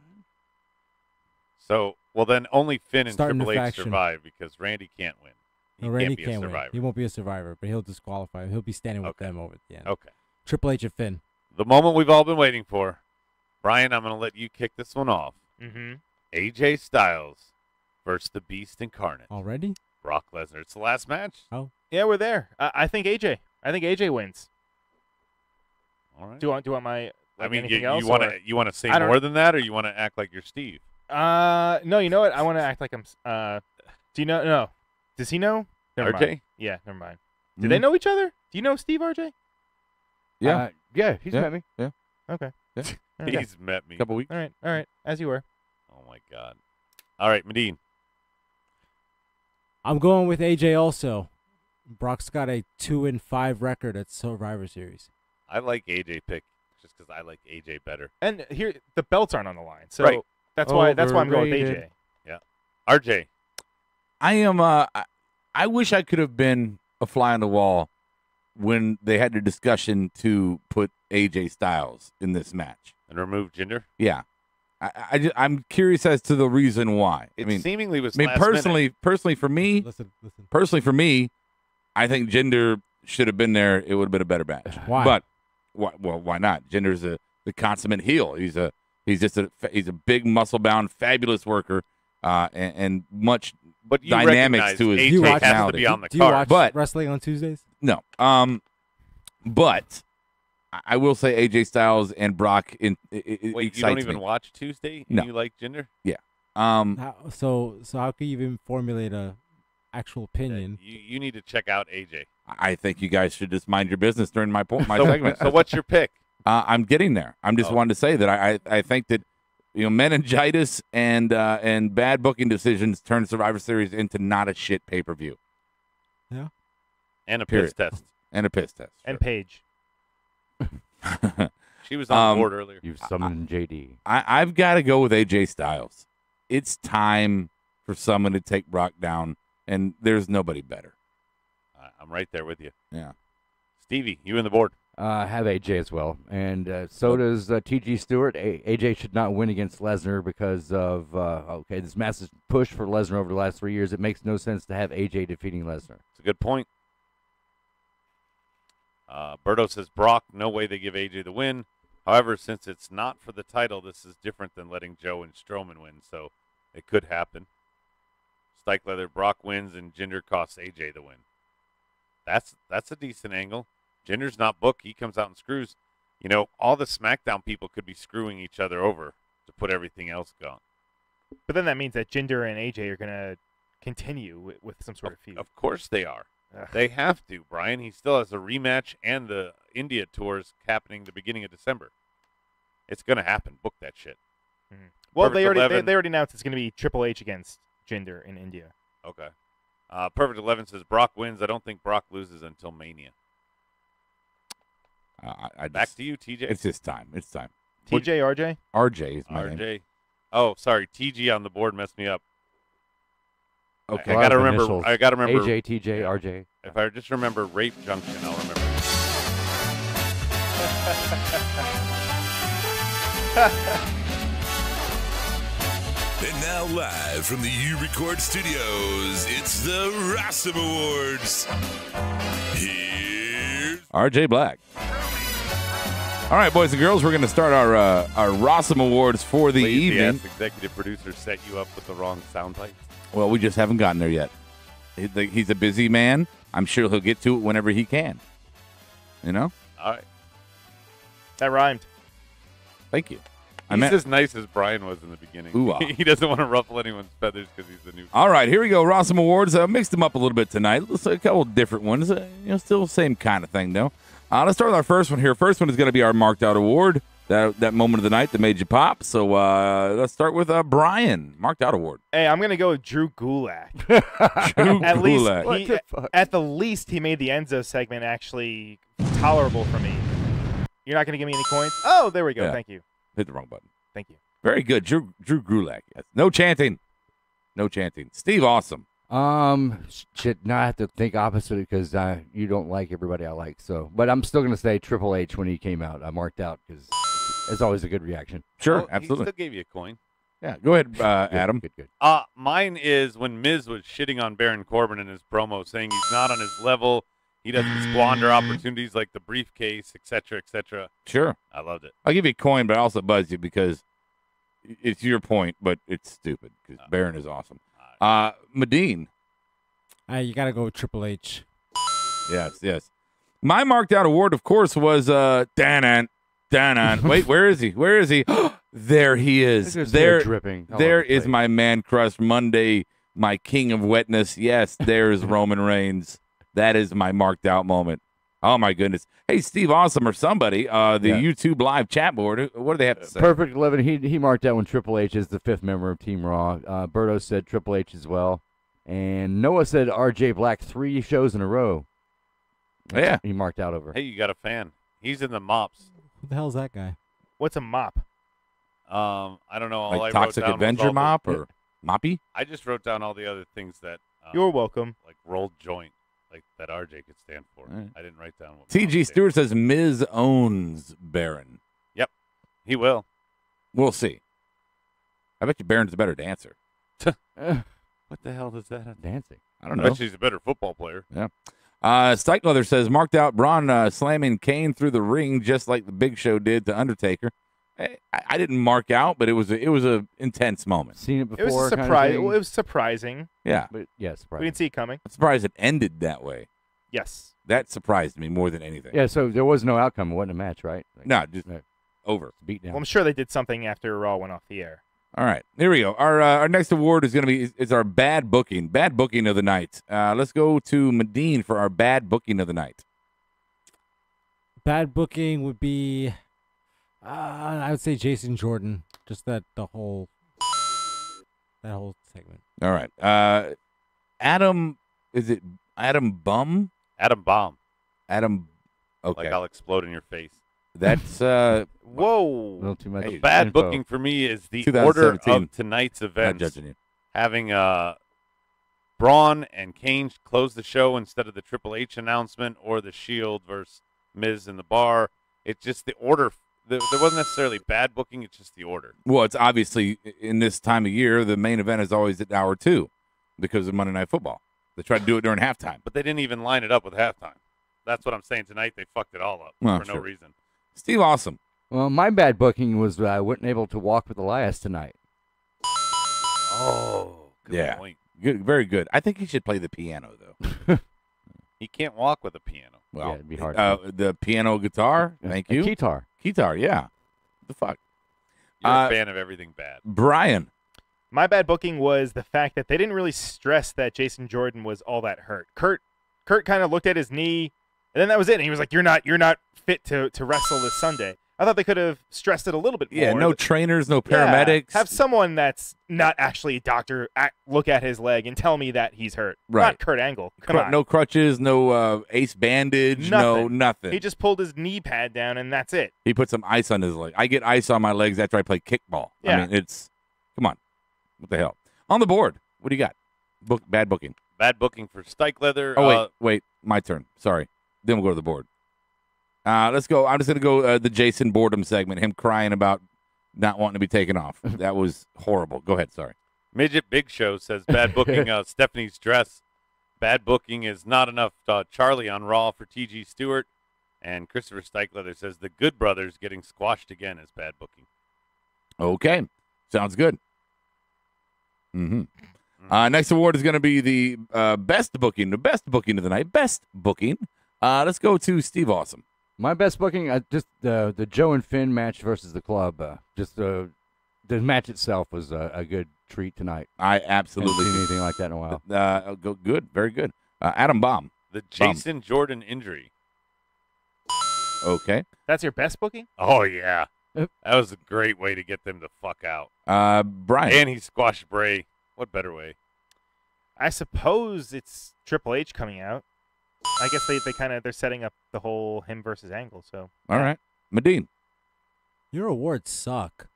well, then only Finn and Starting Triple the H faction. survive because Randy can't win. He No, Randy can't be a win. survivor. He won't be a survivor, but he'll disqualify. He'll be standing with Okay. them over at the end. Okay. Triple H and Finn. The moment we've all been waiting for. Brian, I'm going to let you kick this one off. Mm-hmm. AJ Styles versus the Beast Incarnate. Already? Brock Lesnar. It's the last match. Yeah, we're there. I think AJ. I think AJ wins. All right. Do you want my? I like, mean, anything you else, want or- to say I don't- more than that, or you want to act like you're Steve? No, you know what? I want to act like I'm. Do you know? No. Does he know? Never RJ? mind. Yeah, never mind. Do they know each other? Do you know Steve, RJ? Yeah. Yeah, he's Yeah. met me. Yeah. Okay. Yeah. Okay. He's met me. A couple weeks. All right. As you were. Oh my God. All right, Medine. I'm going with AJ also. Brock's got a 2-5 record at Survivor Series. I like AJ pick just because I like AJ better. And here, the belts aren't on the line, so Right. that's why I'm going with Overrated. AJ. RJ. I am. I wish I could have been a fly on the wall when they had the discussion to put AJ Styles in this match. And remove Jinder. Yeah, I'm curious as to the reason why. It seemingly was. I mean, last minute. personally for me, Listen. I think Jinder should have been there. It would have been a better match. Why? But why not? Jinder's the consummate heel. He's a He's just he's a big muscle-bound, fabulous worker, and much But you dynamics recognize to his AJ has to personality. be on the Do you card. watch But- wrestling on Tuesdays? No. But I will say AJ Styles and Brock Wait, you excites don't even me. watch Tuesday? No. And you like Jinder? So how can you even formulate a actual opinion? You need to check out AJ. I think you guys should just mind your business during my So, segment. so what's your pick? I'm getting there. I'm just Oh. wanting to say that I think that meningitis and bad booking decisions turn Survivor Series into not a shit pay-per-view And a Period. piss test. and a piss test. And Paige. She was on board earlier. You've summoned JD. I've got to go with AJ Styles. It's time for someone to take Brock down, and there's nobody better. I'm right there with you. Yeah. Stevie, you and the board. Have AJ as well, and so does T.G. Stewart. AJ should not win against Lesnar because of this massive push for Lesnar over the last 3 years. It makes no sense to have AJ defeating Lesnar. It's a good point. Berto says Brock, no way they give AJ the win. However, since it's not for the title, this is different than letting Joe and Strowman win, so it could happen. Stike Leather, Brock wins and Jinder costs AJ the win. That's a decent angle. Jinder's not booked. He comes out and screws. All the SmackDown people could be screwing each other over to put everything else going. But then that means that Jinder and AJ are going to continue with some sort of feud. Of course they are. Ugh. They have to, Brian. He still has a rematch and the India tours happening the beginning of December. It's going to happen. Book that shit. Well, Perfect they 11. already announced it's going to be Triple H against Jinder in India. Okay. Perfect 11 says Brock wins. I don't think Brock loses until Mania. Back to you, TJ. It's just time. It's time. TJ, RJ? RJ is my name. RJ. Oh, sorry. TG on the board messed me up. Okay. I A lot gotta of remember. initials. I gotta remember. AJ, TJ, Yeah. RJ. If I just remember Rape Junction, I'll remember. And now live from the U-Record Studios, it's the Rossum Awards. Here's RJ Black. All right, boys and girls, we're going to start our Rossum Awards for the Lazy evening. ass executive producer set you up with the wrong sound bites. Well, we just haven't gotten there yet. He's a busy man. I'm sure he'll get to it whenever he can. All right. That rhymed. Thank you. He's as nice as Brian was in the beginning. Ooh-ah. He doesn't want to ruffle anyone's feathers because he's the new. All right, here we go. Rossum Awards. Mixed them up a little bit tonight. Let's a couple different ones. Still the same kind of thing, though. Let's start with our first one here. First one is going to be our marked out award. That moment of the night that made you pop. So let's start with Brian. Marked out award. Hey, I'm going to go with Drew Gulak. Drew At Gulak. least, at the least, he made the Enzo segment actually tolerable for me. You're not going to give me any coins? Oh, there we go. Yeah. Thank you. Hit the wrong button. Thank you. Very good. Drew Gulak. Yes. No chanting. No chanting. Steve Awesome. Shit. Now I have to think opposite because you don't like everybody I like. So, but I'm still gonna say Triple H when he came out. I marked out because it's always a good reaction. Sure, Well, absolutely. He still gave you a coin. Yeah, go ahead, Adam. Good. Mine is when Miz was shitting on Baron Corbin in his promo, saying he's not on his level. He doesn't squander opportunities like the briefcase, etc., etc. Sure. I loved it. I'll give you a coin, but I also buzz you because it's your point, but it's stupid because Baron is awesome. Medine. You got to go with Triple H. Yes. My marked out award, of course, was Danan. Wait, where is he? There he is. There's There, hair dripping. all there over the is place. my man crush Monday, my king of wetness. Yes, there's Roman Reigns. That is my marked out moment. Oh my goodness. Hey, Steve Awesome or somebody, the YouTube live chat board. What do they have to say? Perfect 11. He marked out when Triple H is the fifth member of Team Raw. Berto said Triple H as well. And Noah said RJ Black 3 shows in a row. Yeah. He marked out over. Hey, you got a fan. He's in the mops. Who the hell's that guy? What's a mop? I don't know. All I Like wrote Toxic down was Avenger all the- mop or moppy? I just wrote down all the other things that You're welcome. like rolled joint, like that RJ could stand for. All right. I didn't write down what TG mop stands Stewart says Miz owns Baron. for. He will. We'll see. I bet you Baron's a better dancer. What the hell does that have? Dancing. I don't I know. bet she's a better football player. Stike Leather says marked out Braun slamming Kane through the ring just like the Big Show did to Undertaker. I didn't mark out, but it was a intense moment. Seen it before. It was a kind of surprise. It thing? was surprising. Yeah, But yeah, We surprising. didn't see it coming. I'm surprised it ended that way. Yes. That surprised me more than anything. Yeah, so there was no outcome. It wasn't a match, right? Like, No, just no, over. beat down. Well, I'm sure they did something after Raw went off the air. All right, here we go. Our next award is going to be is our bad booking of the night. Let's go to Medine for our bad booking of the night. Bad booking would be, I would say Jason Jordan. Just that whole segment. All right, Adam, is it Adam Bum? Adam Bomb. Adam, okay, Like I'll explode in your face. that's a Whoa. little too much. Hey, Bad info. booking for me is the order 2017. of tonight's not events. judging you. Having Braun and Kane close the show instead of the Triple H announcement or the Shield versus Miz in the bar. It's just the order. There wasn't necessarily bad booking. It's just the order. Well, it's obviously in this time of year, the main event is always at hour 2 because of Monday Night Football. They try to do it during halftime. But they didn't even line it up with halftime. That's what I'm saying tonight. They fucked it all up Well, for no sure. reason. Steve Awesome. Well, my bad booking was I wasn't able to walk with Elias tonight. Oh, good Yeah. point. Good, very good. I think he should play the piano though. He can't walk with a piano. Well, Yeah, it'd be hard. The piano guitar. Thank A you. Guitar. Guitar. Yeah. The fuck. You're Uh, a fan of everything bad. Brian. My bad booking was the fact that they didn't really stress that Jason Jordan was all that hurt. Kurt kind of looked at his knee, and then that was it. And he was like, "You're not fit to wrestle this Sunday." I thought they could have stressed it a little bit more. Yeah. No trainers. No Yeah, paramedics. have someone that's not actually a doctor look at his leg and tell me that he's hurt. Right. Not Kurt Angle. Come on. No crutches. No ace bandage. No Nothing. nothing. He just pulled his knee pad down, and that's it. He put some ice on his leg. I get ice on my legs after I play kickball. Yeah. I mean, it's come on. What the hell? On the board. What do you got? Bad booking. Bad booking for Stike Leather. Oh wait. My turn. Sorry. Then we'll go to the board. Let's go. I'm just gonna go the Jason Boredom segment. Him crying about not wanting to be taken off. That was horrible. Go ahead. Sorry. Midget Big Show says bad booking Stephanie's dress. Bad booking is not enough Charlie on Raw for T.G. Stewart. And Christopher Stikelether says the Good Brothers getting squashed again is bad booking. Okay. Sounds good. Next award is going to be the best booking. The best booking of the night. Best booking. Let's go to Steve Awesome. My best booking, just the Joe and Finn match versus the Club. Just the match itself was a good treat tonight. I Haven't absolutely seen anything like that in a while. go good. Very good. Adam Baum. The Jason Jordan injury. Okay. That's your best booking? Oh, yeah. Yep. That was a great way to get them to fuck out. Brian. And he squashed Bray. What better way? I suppose it's Triple H coming out. I guess they're setting up the whole him versus Angle. So All right. Medine. Your awards suck.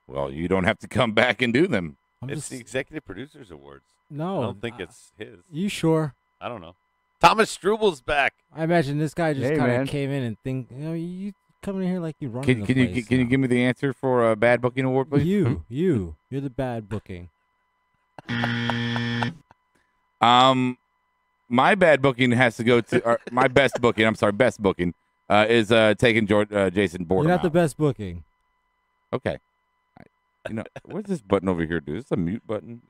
Well, you don't have to come back and do them. It's the Executive Producers Awards. No. I don't think it's his. You sure? I don't know. Thomas Strubal's back. I imagine this guy just Hey, kind man. of came in and you coming in here like you run Can the you place. can you give me the answer for a bad booking award, please? You're the bad booking. My bad booking has to go to my best booking. I'm sorry, best booking is taking Jason Boredom. You're not the out. best booking. Okay. What's this button over here do? Is this a mute button?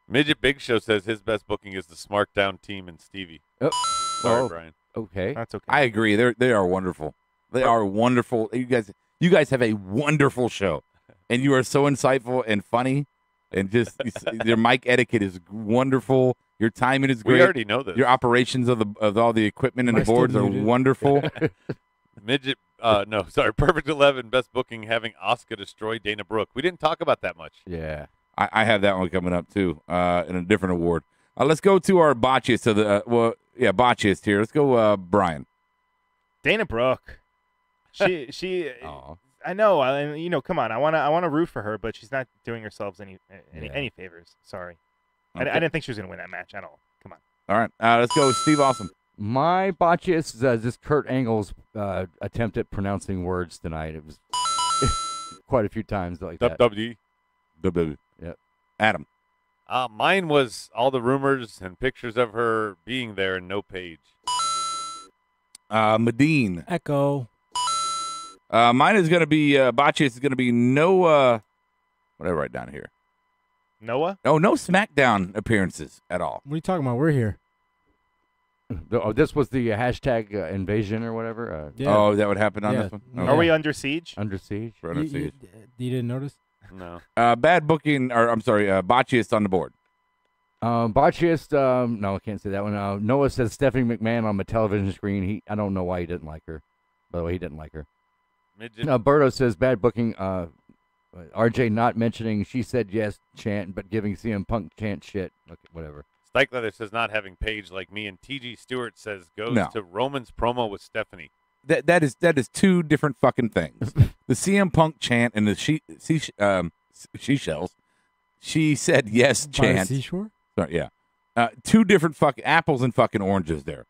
Midget Big Show says his best booking is the Smartdown team and Stevie. Sorry, Oh, Brian. okay. that's okay. I agree. They are wonderful. They are wonderful. You guys have a wonderful show, and you are so insightful and funny, and just your mic etiquette is wonderful. Your timing is great. We already know this. Your operations of all the equipment and Am I the still boards are muted? wonderful. Perfect 11, best booking, having Asuka destroy Dana Brooke. We didn't talk about that much. Yeah. I have that one coming up too in a different award. Let's go to our botchiest of the botchiest here. Let's go Brian. Dana Brooke. She. Aw. I know. Come on. I want to root for her, but she's not doing herself any favors. Sorry. Okay. I didn't think she was going to win that match at all. Come on. All right, let's go Steve Awesome. My botchiest is just Kurt Angle's attempt at pronouncing words tonight. It was quite a few times like that. WWE. Yep. Adam. Mine was all the rumors and pictures of her being there and no page. Medine. Echo. Mine is going to be Bocce. Is going to be no whatever right down here. Noah? Oh, no SmackDown appearances at all. What are you talking about? We're here. Oh, this was the hashtag invasion or whatever. Yeah. Oh, that would happen on Yeah. this one. Yeah. Are we under siege? Under siege. We're under siege. You didn't notice? No. Bad booking, or I'm sorry, Bocceist on the board. Botchiest, no, I can't say that one. Noah says Stephanie McMahon on the television screen. I don't know why he didn't like her. By the way, he didn't like her. Midget. Berto says bad booking. RJ not mentioning she said yes chant, but giving CM Punk chant shit. Okay, whatever. Stike Leather says not having Paige like me, and TG Stewart says goes No. to Roman's promo with Stephanie. That is two different fucking things. The CM Punk chant and the seashells. She said yes By the chant. seashore? Sorry, yeah. Two different fucking apples and fucking oranges there.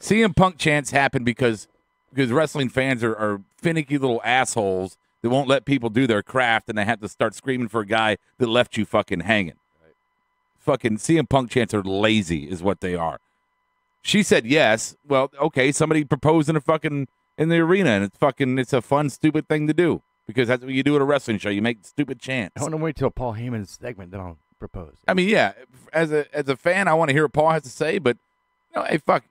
CM Punk chants happen because wrestling fans are finicky little assholes that won't let people do their craft, and they have to start screaming for a guy that left you fucking hanging. Right. Fucking CM Punk chants are lazy is what they are. She said yes. Well, okay, somebody proposed in the arena, and it's a fun, stupid thing to do because that's what you do at a wrestling show. You make stupid chants. I want to wait till Paul Heyman's segment, then I'll propose. I mean, yeah, as a fan, I want to hear what Paul has to say, but hey, fuck.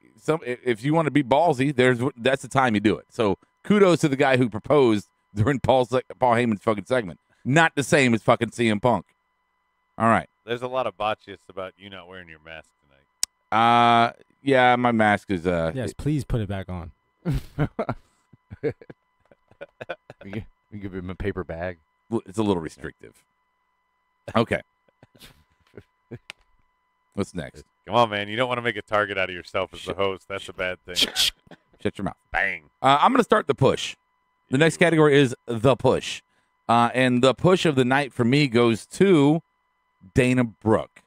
If you want to be ballsy, that's the time you do it. So kudos to the guy who proposed during Paul Heyman's fucking segment. Not the same as fucking CM Punk. All right. There's a lot of botchists about you not wearing your mask tonight. Yeah, my mask is Yes, please put it back on. You give him a paper bag. it's a little restrictive. Okay. What's next? Come on, man. You don't want to make a target out of yourself as the host. That's a bad thing. Shut your mouth. Bang. I'm going to start the push. The next category is the push. And the push of the night for me goes to Dana Brooke.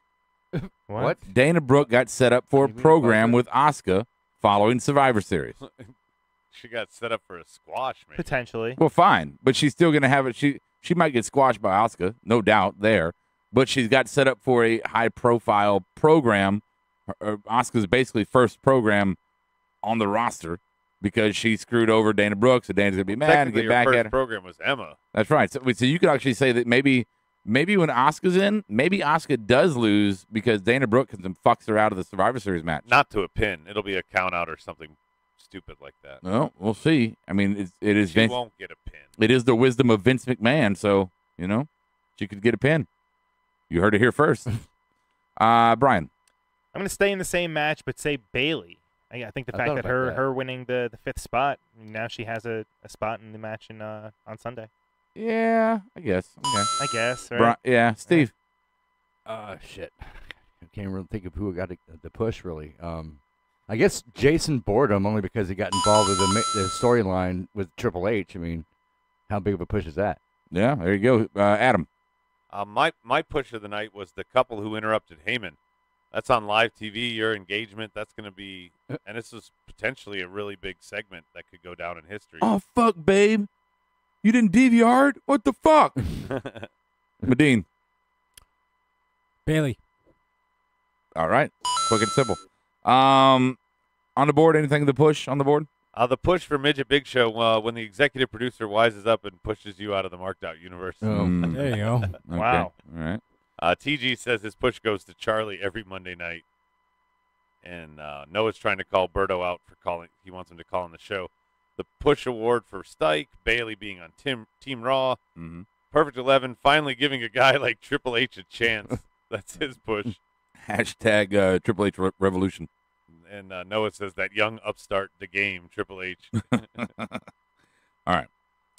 What? Dana Brooke got set up for a program with Asuka following Survivor Series. She got set up for a squash, man. Potentially. Well, fine, but she's still going to have it. She might get squashed by Asuka, no doubt there, but she's got set up for a high-profile program. Asuka's basically first program on the roster because she screwed over Dana Brooke, so Dana's going to be mad and get back her at first her. program was Emma. That's right. So you could actually say that maybe when Asuka's in, maybe Asuka does lose because Dana Brooke comes and fucks her out of the Survivor Series match. Not to a pin. It'll be a count out or something stupid like that. Well, we'll see. I mean, it is She Vince. won't get a pin. It is the wisdom of Vince McMahon, so she could get a pin. You heard it here first. Brian. I'm going to stay in the same match, but say Bailey. I think the I fact thought that about that. her winning the fifth spot, now she has a spot in the match on Sunday. Yeah, I guess. Okay. I guess, right? Yeah, Steve. Shit. I can't really think of who got the push, really. I guess Jason Boredom, only because he got involved with the storyline with Triple H. I mean, how big of a push is that? Yeah, there you go. Adam. My push of the night was the couple who interrupted Heyman. That's on live TV, your engagement. That's going to be, and this is potentially a really big segment that could go down in history. Oh, fuck, babe. You didn't DVR it? What the fuck? Medine. Bailey. All right. Quick and simple. On the board, anything to push on the board? The push for Midget Big Show when the executive producer wises up and pushes you out of the marked out universe. There you go. Okay. Wow. All right. TG says his push goes to Charlie every Monday night. And Noah's trying to call Berto out for calling. He wants him to call on the show. The push award for Stike, Bailey being on Team Raw. Mm-hmm. Perfect 11, finally giving a guy like Triple H a chance. That's his push. Hashtag Triple H Revolution. And Noah says that young upstart, the game, Triple H. All right.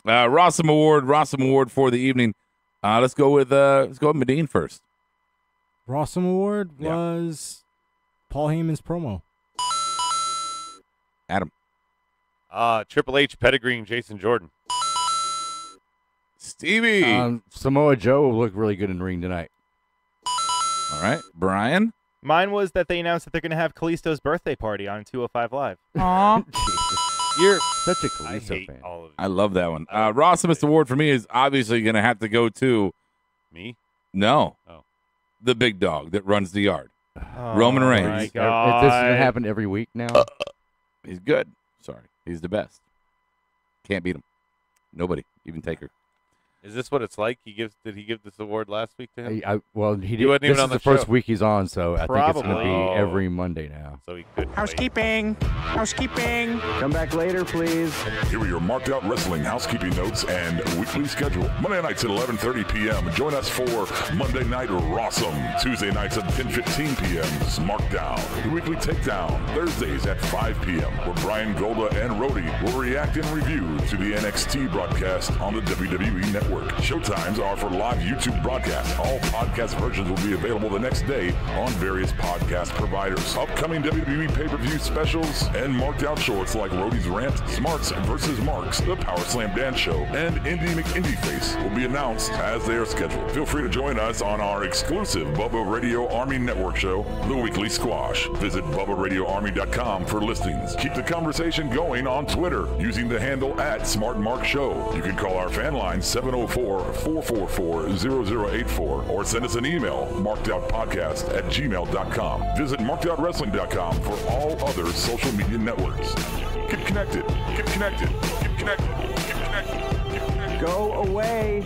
Rossum Award for the evening. Let's go with Medine first. Rossum Award Yeah. was Paul Heyman's promo. Adam. Triple H pedigreeing Jason Jordan. Stevie. Samoa Joe will look really good in the ring tonight. All right. Brian. Mine was that they announced that they're going to have Kalisto's birthday party on 205 Live. Aw. Jesus. You're such a I Kalisto hate fan. all of I love that one. Rossumest Award for me is obviously going to have to go to me. no, Oh. the big dog that runs the yard. Oh, Roman Reigns. My This is God. going to happen every week now. He's good. Sorry, he's the best. Can't beat him. Nobody, even Taker. Is this what it's like? Did he give this award last week to him? Well, he He did. wasn't even This on is the the first show. week he's on, so I think it's going to Probably. be every Monday now. So he couldn't wait. Housekeeping. Housekeeping. Come back later, please. Here are your marked out wrestling housekeeping notes and weekly schedule. Monday nights at 11:30 p.m. Join us for Monday Night Rawsome. Tuesday nights at 10:15 p.m. SmackDown. The weekly takedown. Thursdays at 5 p.m. where Brian Golda and Rhodey will react and review to the NXT broadcast on the WWE Network. Showtimes are for live YouTube broadcasts. All podcast versions will be available the next day on various podcast providers. Upcoming WWE pay-per-view specials and marked out shorts like Rhodey's Rant, Smarts vs. Marks, the Power Slam Dance Show, and Indie McIndie Face will be announced as they are scheduled. Feel free to join us on our exclusive Bubba Radio Army Network show, The Weekly Squash. Visit BubbaRadioArmy.com for listings. Keep the conversation going on Twitter using the handle @SmartMarkShow. You can call our fan line 704-444-0084 or send us an email, markedoutpodcast@gmail.com. Visit markedOutWrestling.com for all other social media networks. Get connected. Get connected. Get connected. Get connected. Get connected. Go away.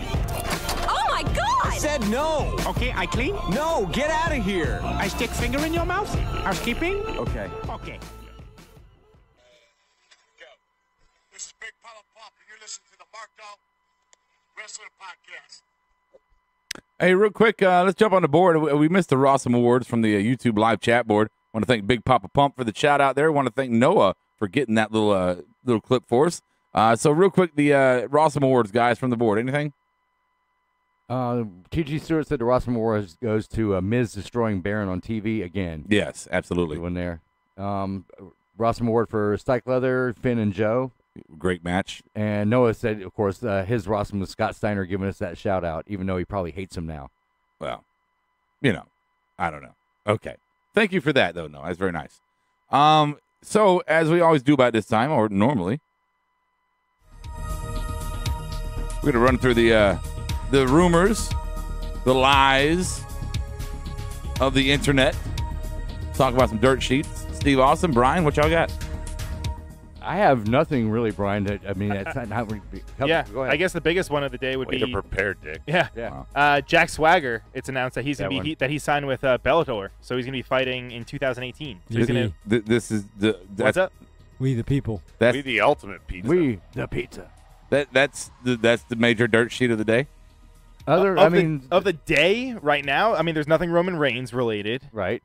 Oh my God! I said no. Okay, I clean. No, get out of here. I stick finger in your mouth. Housekeeping. Okay. Okay. Go. This is Big Papa Pop, and you're listening to the Marked Out Wrestling Podcast. Hey, real quick, let's jump on the board. We missed the Rawsome Awards from the YouTube live chat board. Want to thank Big Papa Pump for the shout out there. Want to thank Noah for getting that little clip for us. So real quick, the Rawsome Awards, guys, from the board. Anything? T.G. Stewart said the Rawsome Awards goes to Miz destroying Baron on TV again. Yes, absolutely. Good one there. Rawsome Award for Stike Leather, Finn and Joe. Great match. And Noah said, of course, his Rawsome was Scott Steiner giving us that shout out, even though he probably hates him now. Well, I don't know. Okay. Thank you for that, though. No, that's very nice. So, as we always do about this time, or normally, we're going to run through the rumors, the lies of the internet. Talk about some dirt sheets. Steve Austin, Brian, what y'all got? I have nothing really, Brian. That's not really. Yeah, Go ahead. I guess the biggest one of the day would Way be to prepare, Dick. Yeah. Jack Swagger. It's announced that he's That gonna one. that he signed with Bellator, so he's gonna be fighting in 2018. So he's gonna. This is the What's up? We the people. That's We the ultimate pizza. We the pizza. that's the major dirt sheet of the day. Of the day right now. I mean, there's nothing Roman Reigns related, right.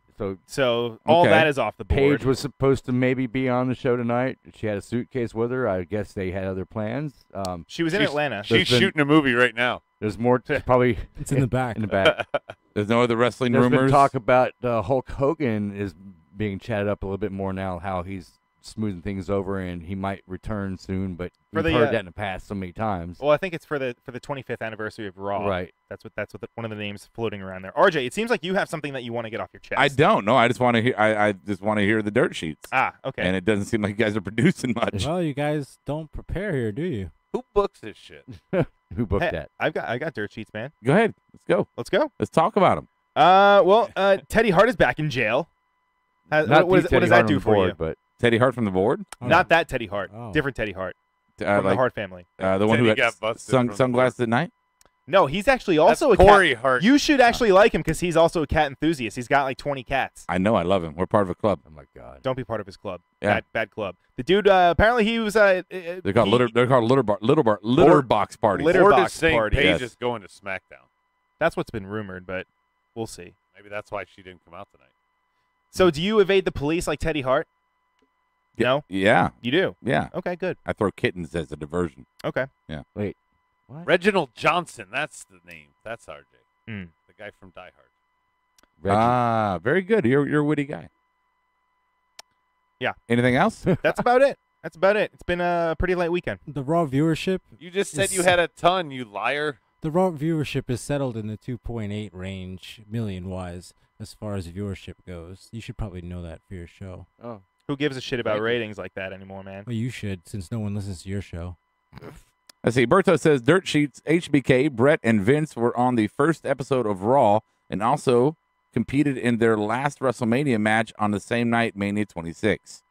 so all Okay. that is off the board. Paige was supposed to maybe be on the show tonight. She had a suitcase with her. I guess they had other plans. She was in Atlanta. She's There's been- shooting a movie right now. There's more probably It's in the back. in the back. There's no other wrestling There's been rumors. talk about Hulk Hogan is being chatted up a little bit more now, how he's smoothing things over and he might return soon, but For we've the, heard uh, that in the past so many times. Well, I think it's for the 25th anniversary of Raw. Right. That's what one of the names floating around there. RJ, it seems like you have something that you want to get off your chest. I don't know. I just want to hear. I just want to hear the dirt sheets. Ah, okay. And it doesn't seem like you guys are producing much. Well, you guys don't prepare here, do you? Who books this shit? Who booked Hey, that? I got dirt sheets, man. Go ahead. Let's go. Let's go. Let's talk about them. Teddy Hart is back in jail. Not What the does Teddy that Hart do on the for board, you? But Teddy Hart from the board. Oh. Not that Teddy Hart. Oh. Different Teddy Hart from the Like Hart family. the one who Teddy had got busted from the sunglasses at night. No, he's actually also That's a Corey cat. Hart. You should actually like him because he's also a cat enthusiast. He's got like 20 cats. I know. I love him. We're part of a club. oh my God. Don't be part of his club. Yeah. Bad club. The dude apparently he was They're called litter box parties. Litter Ford box is saying party. Paige Yes. is going to SmackDown. That's what's been rumored, but we'll see. Maybe that's why she didn't come out tonight. So do you evade the police like Teddy Hart? No, Yeah. you do. Yeah. Okay, good. I throw kittens as a diversion. Okay. Wait. What? Reginald Johnson, that's the name. That's RJ. Mm. The guy from Die Hard. Reggie. Ah, very good. You're a witty guy. Yeah. Anything else? That's about it. That's about it. It's been a pretty light weekend. The Raw viewership. You just said It's- you had a ton, you liar. The Raw viewership is settled in the 2.8 range, million-wise, as far as viewership goes. You should probably know that for your show. Oh. Who gives a shit about Thank you. ratings like that anymore, man? Well, you should, since no one listens to your show. Let's see. Berto says Dirt Sheets, HBK, Brett, and Vince were on the first episode of Raw and also competed in their last WrestleMania match on the same night, Mania 26.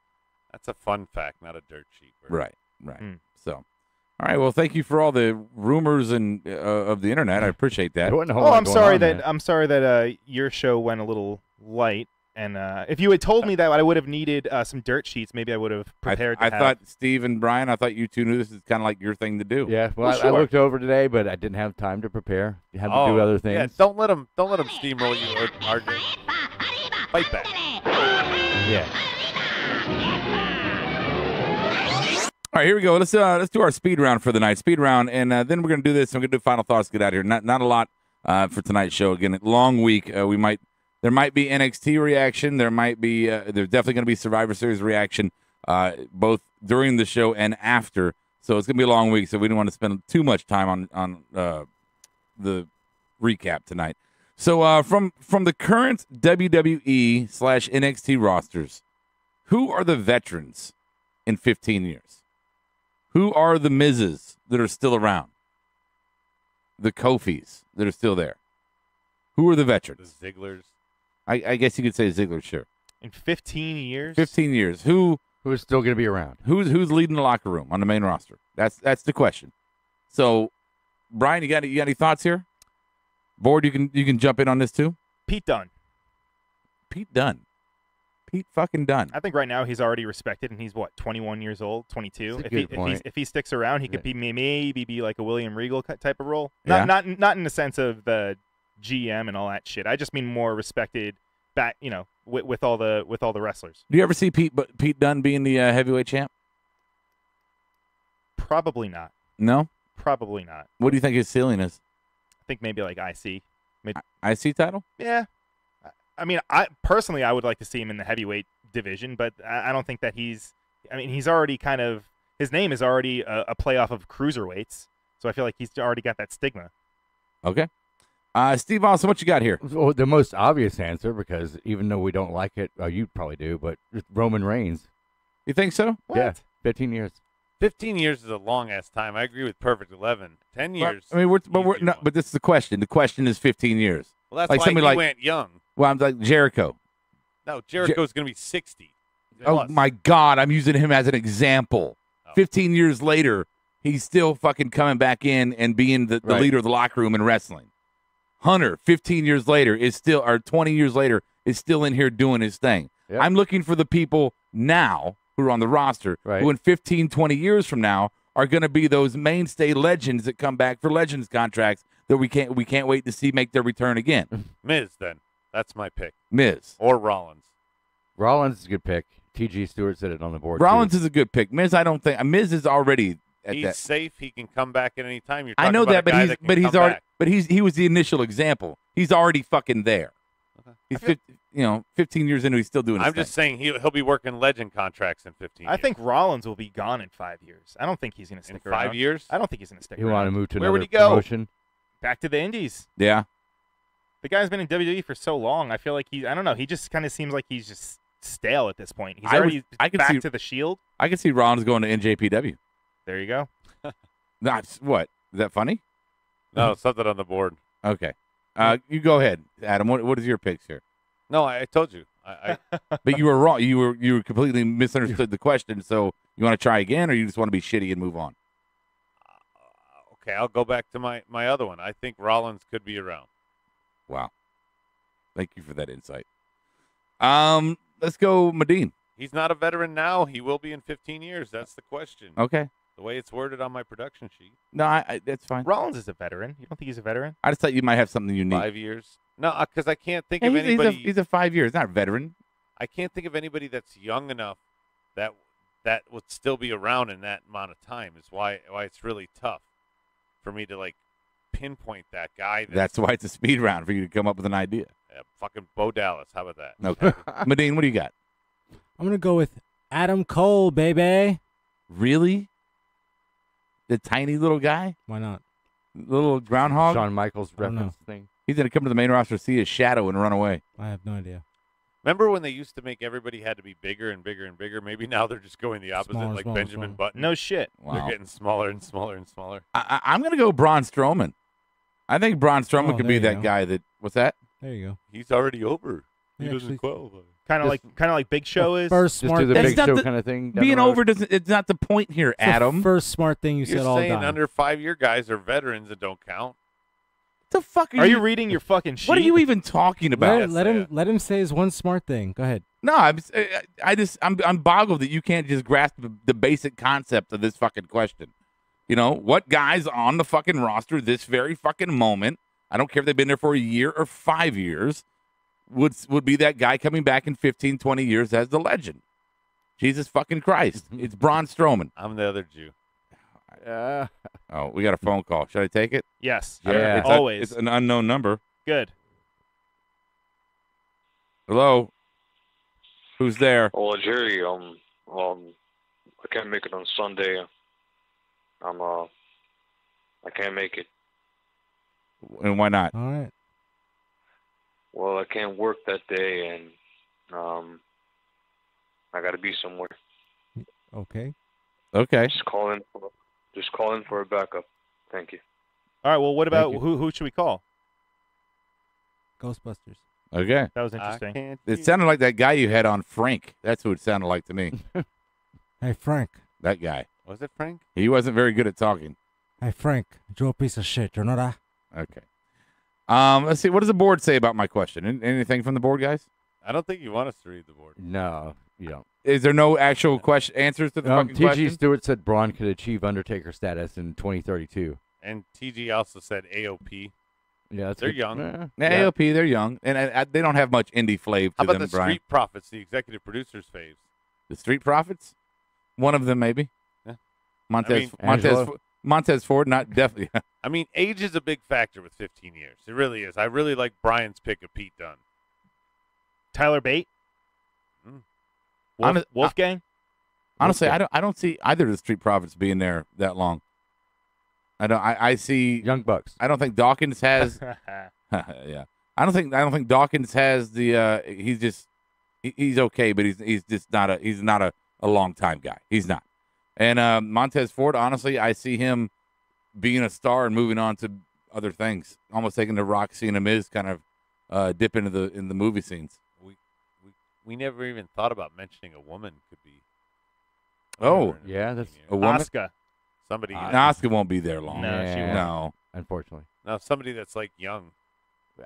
That's a fun fact, not a dirt sheet. Bert. Right. Hmm. So, All right. Well, thank you for all the rumors and of the internet. I appreciate that. I'm sorry that your show went a little light. And if you had told me that I would have needed some dirt sheets, maybe I would have prepared. I thought Steve and Brian, I thought you two knew this is kind of like your thing to do. Yeah, well, Sure. I looked over today, but I didn't have time to prepare. You had to do other things. Yeah, don't let them steamroll you, RJ. Fight back. Yeah. All right, here we go. Let's do our speed round for the night. Speed round, and then we're gonna do this. I'm gonna do final thoughts. Get out of here. Not a lot for tonight's show. Again, long week. There might be NXT reaction. There might be. There's definitely going to be Survivor Series reaction, both during the show and after. So it's going to be a long week. So we didn't want to spend too much time on the recap tonight. So from the current WWE / NXT rosters, who are the veterans in 15 years? Who are the Mizes that are still around? The Kofis that are still there. Who are the veterans? The Zigglers. I guess you could say Ziggler, sure. In 15 years? 15 years. Who is still going to be around? Who's leading the locker room on the main roster? That's the question. So, Brian, you got any thoughts here? Board, you can jump in on this too. Pete Dunne. Pete Dunne. Pete fucking Dunne. I think right now he's already respected, and he's what, 21 years old, 22. If he sticks around, he could be maybe like a William Regal type of role. Not in the sense of the GM and all that shit. I just mean more respected back, with all the wrestlers. Do you ever see Pete Dunne being the heavyweight champ? Probably not. No? Probably not. What do you think his ceiling is? I think maybe like IC. IC title? Yeah. I mean, I would like to see him in the heavyweight division, but I don't think that he's already kind of, his name is already a playoff of cruiserweights, so I feel like he's already got that stigma. Okay. Steve Austin, what you got here? Well, the most obvious answer, because even though we don't like it, you probably do, but it's Roman Reigns. You think so? What? Yeah, 15 years. 15 years is a long-ass time. I agree with Perfect 11. 10 years. Well, I mean, but this is the question. The question is 15 years. Well, that's like why somebody he went young. Well, I'm like Jericho. No, Jericho's going to be 60. Oh, Plus. my God. I'm using him as an example. 15 years later, he's still fucking coming back in and being the leader of the locker room in wrestling. Hunter, 15 years later, or 20 years later, is still in here doing his thing. Yep. I'm looking for the people now who are on the roster who in 15, 20 years from now are going to be those mainstay legends that come back for legends contracts that we can't wait to see make their return again. Miz, then. That's my pick. Miz. Or Rollins. Rollins is a good pick. T.G. Stewart said it on the board. Rollins is a good pick. Miz, I don't think. Miz is already at He's that. safe. He can come back at any time. I know that, but he was the initial example. He's already fucking there. Okay. He's 15 years into, he's still doing. I'm just saying he'll be working legend contracts in 15 years. I think Rollins will be gone in 5 years. I don't think he's going to stick around. 5 years? I don't think he's going to stick He around. want to move to Where another would he go? promotion? Back to the Indies. Yeah. The guy's been in WWE for so long. I feel like I don't know. He just kind of seems like he's just stale at this point. He's already back to the Shield. I can see Rollins going to NJPW. There you go. That's what? Is that funny? No, something on the board. Okay. You go ahead, Adam. What is your picks here? No, I told you. But you were wrong. You were completely misunderstood the question. So you want to try again, or you just want to be shitty and move on? Okay, I'll go back to my other one. I think Rollins could be around. Wow. Thank you for that insight. Let's go, Medine. He's not a veteran now. He will be in 15 years. That's the question. Okay. The way it's worded on my production sheet. No, that's fine. Rollins is a veteran. You don't think he's a veteran? I just thought you might have something unique. 5 years? No, because I can't think of anybody. He's a 5 years, not a veteran. I can't think of anybody that's young enough that would still be around in that amount of time. Is why it's really tough for me to pinpoint that guy. That's why it's a speed round for you to come up with an idea. Yeah, fucking Bo Dallas. How about that? Okay. Medine, what do you got? I'm going to go with Adam Cole, baby. Really? The tiny little guy? Why not? Little groundhog? Shawn Michaels reference thing. He's going to come to the main roster, see his shadow, and run away. I have no idea. Remember when they used to make everybody had to be bigger and bigger and bigger? Maybe now they're just going the opposite, Smaller, like smaller, Benjamin smaller. Button. No shit. Wow. They're getting smaller and smaller and smaller. I'm going to go Braun Strowman. I think Braun Strowman could be there you that go. guy that – what's that? There you go. He's already over. He He doesn't actually- qualify. Kind of like Big Show is. First Just smart do the thing. Big That's Show not kind of thing. Being over doesn't. It's not the point here, It's the Adam. first smart thing you You're said all saying time. under 5-year guys are veterans that don't count. What the fuck Are you reading your fucking sheet? What are you even talking about? Let him say his one smart thing. Go ahead. No, I'm boggled that you can't just grasp the basic concept of this fucking question. You know, what guys on the fucking roster this very fucking moment, I don't care if they've been there for a year or 5 years, would be that guy coming back in 15, 20 years as the legend. Jesus fucking Christ. It's Braun Strowman. I'm the other Jew. Oh, we got a phone call. Should I take it? Yes. Yeah. Always. It's an unknown number. Good. Hello? Who's there? Oh, Jerry, I can't make it on Sunday. I can't make it. And why not? All right. Well, I can't work that day, and I got to be somewhere. Okay. Okay. Just call in for a backup. Thank you. All right. Well, what about Thank you. who should we call? Ghostbusters. Okay. That was interesting. It sounded like that guy you had on, Frank. That's who it sounded like to me. Hey, Frank. That guy. Was it Frank? He wasn't very good at talking. Hey, Frank. You're a piece of shit. You know that? Okay. Let's see. What does the board say about my question? Anything from the board, guys? I don't think you want us to read the board. No, you don't. Is there no actual answers to the fucking T.G. question? Stewart said Braun could achieve Undertaker status in 2032. And TG also said AOP. Yeah, that's They're good. young. AOP, they're young, and they don't have much indie flavor How to about them, the Brian. Street Profits, the executive producers faves? The Street Profits? One of them, maybe. Yeah. Montez Ford, not definitely. I mean, age is a big factor with 15 years. It really is. I really like Brian's pick of Pete Dunne. Tyler Bate. Wolfgang. Honestly, I don't see either of the Street Profits being there that long. I see Young Bucks. I don't think Dawkins has. Yeah, I don't think Dawkins has the. He's okay, but he's just not a long time guy. He's not. And Montez Ford, honestly, I see him being a star and moving on to other things, almost taking the Roxy and the Miz kind of dip into the movie scenes. We never even thought about mentioning a woman could be. Oh, yeah, that's a woman. Asuka. Somebody. Asuka won't be there long. No, she won't. No, unfortunately. No, somebody that's like young.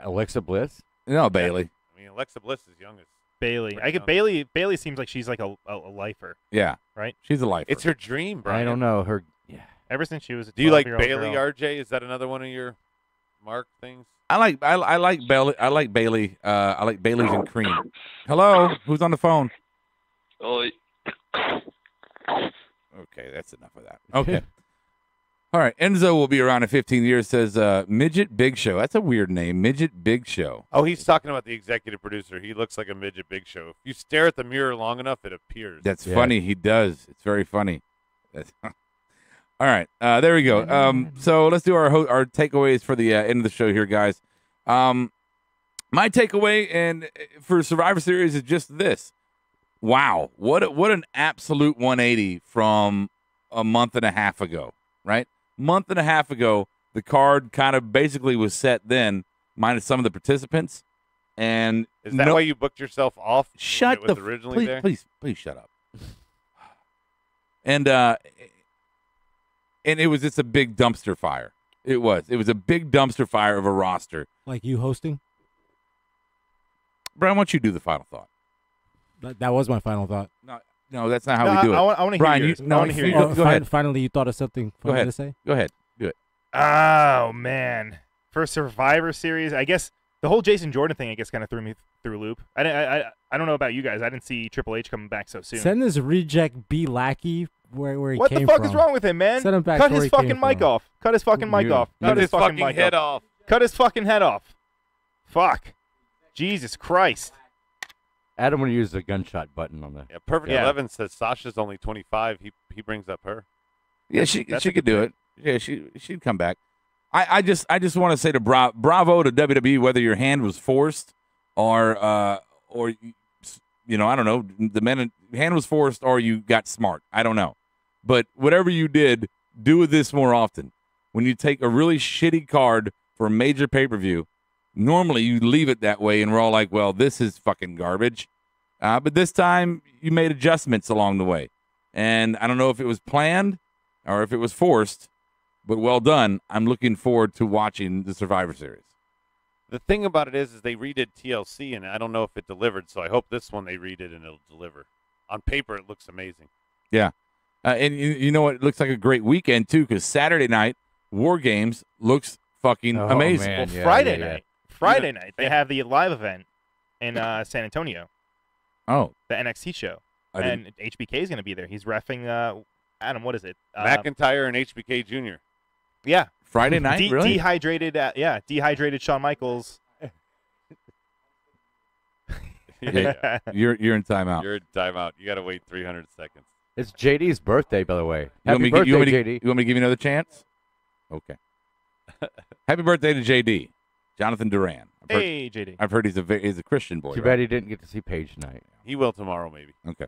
Alexa Bliss. No, Bailey. I mean, Alexa Bliss is young as. Bailey. Bailey seems like she's like a lifer. Yeah, right. She's a lifer. It's her dream, Brian. I don't know her. Yeah. Ever since she was a Do you like 12-year-old Bailey, girl. RJ? Is that another one of your mark things? I like Bailey. I like Bailey. I like Bailey's and cream. Hello, who's on the phone? Oh. Okay, that's enough of that. Okay. All right, Enzo will be around in 15 years, says Midget Big Show. That's a weird name, Midget Big Show. Oh, he's talking about the executive producer. He looks like a midget Big Show. If you stare at the mirror long enough, it appears. That's funny. He does. It's very funny. All right, there we go. So let's do our takeaways for the end of the show here, guys. My takeaway and for Survivor Series is just this. Wow, what an absolute 180 from a month and a half ago, right? Month and a half ago, the card kind of basically was set then, minus some of the participants. And is that why you booked yourself off? Shut when it was originally please, there? please shut up. And it was just a big dumpster fire. It was a big dumpster fire of a roster. Like you hosting? Brian, why don't you do the final thought? That was my final thought. No, that's not how we do it. I want to hear Brian, yours. you, I no, want to hear you yours. go ahead. Finally, you thought of something for me to say? Go ahead. Do it. Oh man, for Survivor Series, I guess the whole Jason Jordan thing, I guess, kind of threw me through a loop. I don't know about you guys. I didn't see Triple H coming back so soon. Send this reject B Lackey where he what came the fuck from. is wrong with him, man? Send him back Cut where his he fucking came mic from. off. Cut his fucking mic off. Cut his fucking mic head off. off. Cut his fucking head off. Fuck. Jesus Christ. Adam would use the gunshot button on the. Yeah, Perfect 11 says Sasha's only 25. He brings up her. Yeah, she could do it. Yeah, she'd come back. I just want to say to bravo to WWE, whether your hand was forced or I don't know, the hand was forced or you got smart. I don't know, but whatever you did, do this more often. When you take a really shitty card for a major pay-per-view, normally you leave it that way, and we're all like, well, this is fucking garbage. But this time, you made adjustments along the way. And I don't know if it was planned or if it was forced, but well done. I'm looking forward to watching the Survivor Series. The thing about it is they redid TLC, and I don't know if it delivered, so I hope this one they redid and it'll deliver. On paper, it looks amazing. Yeah. And you know what? It looks like a great weekend, too, because Saturday night, War Games looks fucking amazing. Man. Well, Yeah, Friday night, they have the live event in San Antonio, Oh. the NXT show. And HBK is going to be there. He's reffing, Adam, what is it? McIntyre and HBK Jr. Yeah. Friday night, really? Dehydrated Shawn Michaels. Yeah. You're in timeout. You're in timeout. You got to wait 300 seconds. It's JD's birthday, by the way. You want Happy me birthday, JD. You want me to give you another chance? Okay. Happy birthday to JD, Jonathan Duran. Hey, JD. I've heard he's a Christian boy. Too right? bad he didn't get to see Paige tonight. He will tomorrow, maybe. Okay.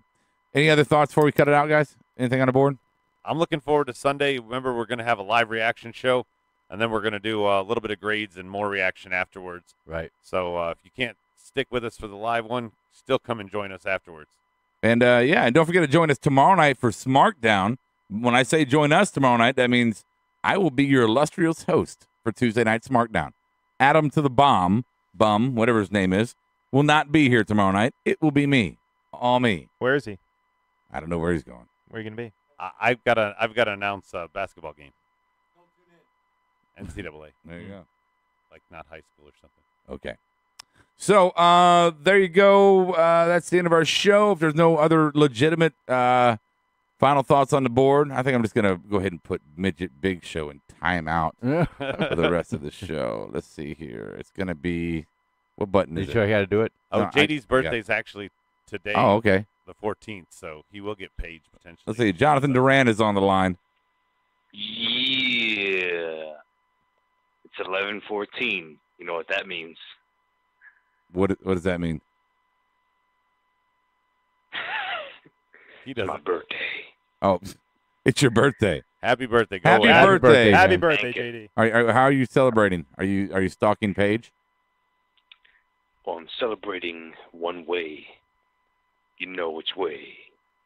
Any other thoughts before we cut it out, guys? Anything on the board? I'm looking forward to Sunday. Remember, we're going to have a live reaction show, and then we're going to do a little bit of grades and more reaction afterwards. Right. So if you can't stick with us for the live one, still come and join us afterwards. And, and don't forget to join us tomorrow night for SmackDown. When I say join us tomorrow night, that means I will be your illustrious host for Tuesday Night SmackDown. Adam to the Bum, whatever his name is, will not be here tomorrow night. It will be me. All me. Where is he? I don't know where he's going. Where are you going to be? I've got to announce a basketball game. NCAA. There you go. Like not high school or something. Okay. So there you go. That's the end of our show. If there's no other legitimate final thoughts on the board, I think I'm just going to go ahead and put Midget Big Show in timeout for the rest of the show. Let's see here. It's going to be, what button is Did it? you show you how to do it? Oh, No, JD's birthday is actually today. Oh, okay. The 14th, so he will get Paige potentially. Let's see. Jonathan Duran is on the line. Yeah. It's 11:14. You know what that means. What does that mean? He doesn't. My birthday. Oh, it's your birthday. Happy birthday. Go Happy ahead. birthday. Happy man. birthday, Thank you. JD. How are you celebrating? Are you stalking Paige? Well, I'm celebrating one way. You know which way.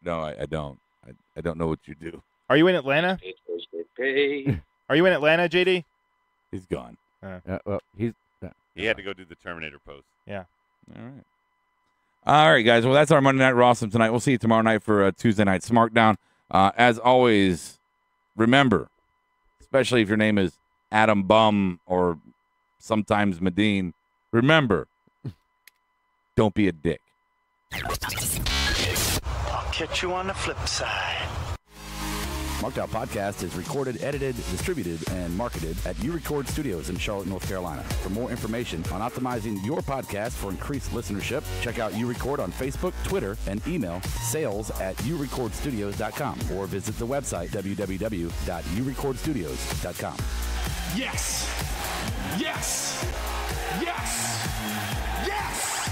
No, I don't. I don't know what you do. Are you in Atlanta? Hey. Are you in Atlanta, JD? He's gone. Well, he's. He had to go do the Terminator pose. Yeah. All right. All right, guys. Well, that's our Monday Night Rawsome tonight. We'll see you tomorrow night for Tuesday Night SmackDown. As always, remember, especially if your name is Adam Bum or sometimes Medine, remember, don't be a dick. I'll catch you on the flip side. Marked Out Podcast is recorded, edited, distributed, and marketed at U-Record Studios in Charlotte, North Carolina. For more information on optimizing your podcast for increased listenership, check out U-Record on Facebook, Twitter, and email sales@urecordstudios.com or visit the website www.urecordstudios.com. Yes! Yes! Yes! Yes!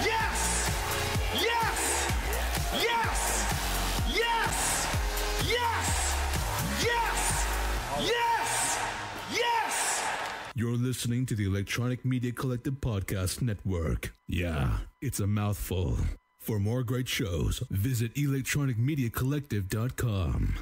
Yes! Yes! Yes! Yes! Yes! Yes! Yes! Yes! You're listening to the Electronic Media Collective Podcast Network. Yeah, it's a mouthful. For more great shows, visit electronicmediacollective.com.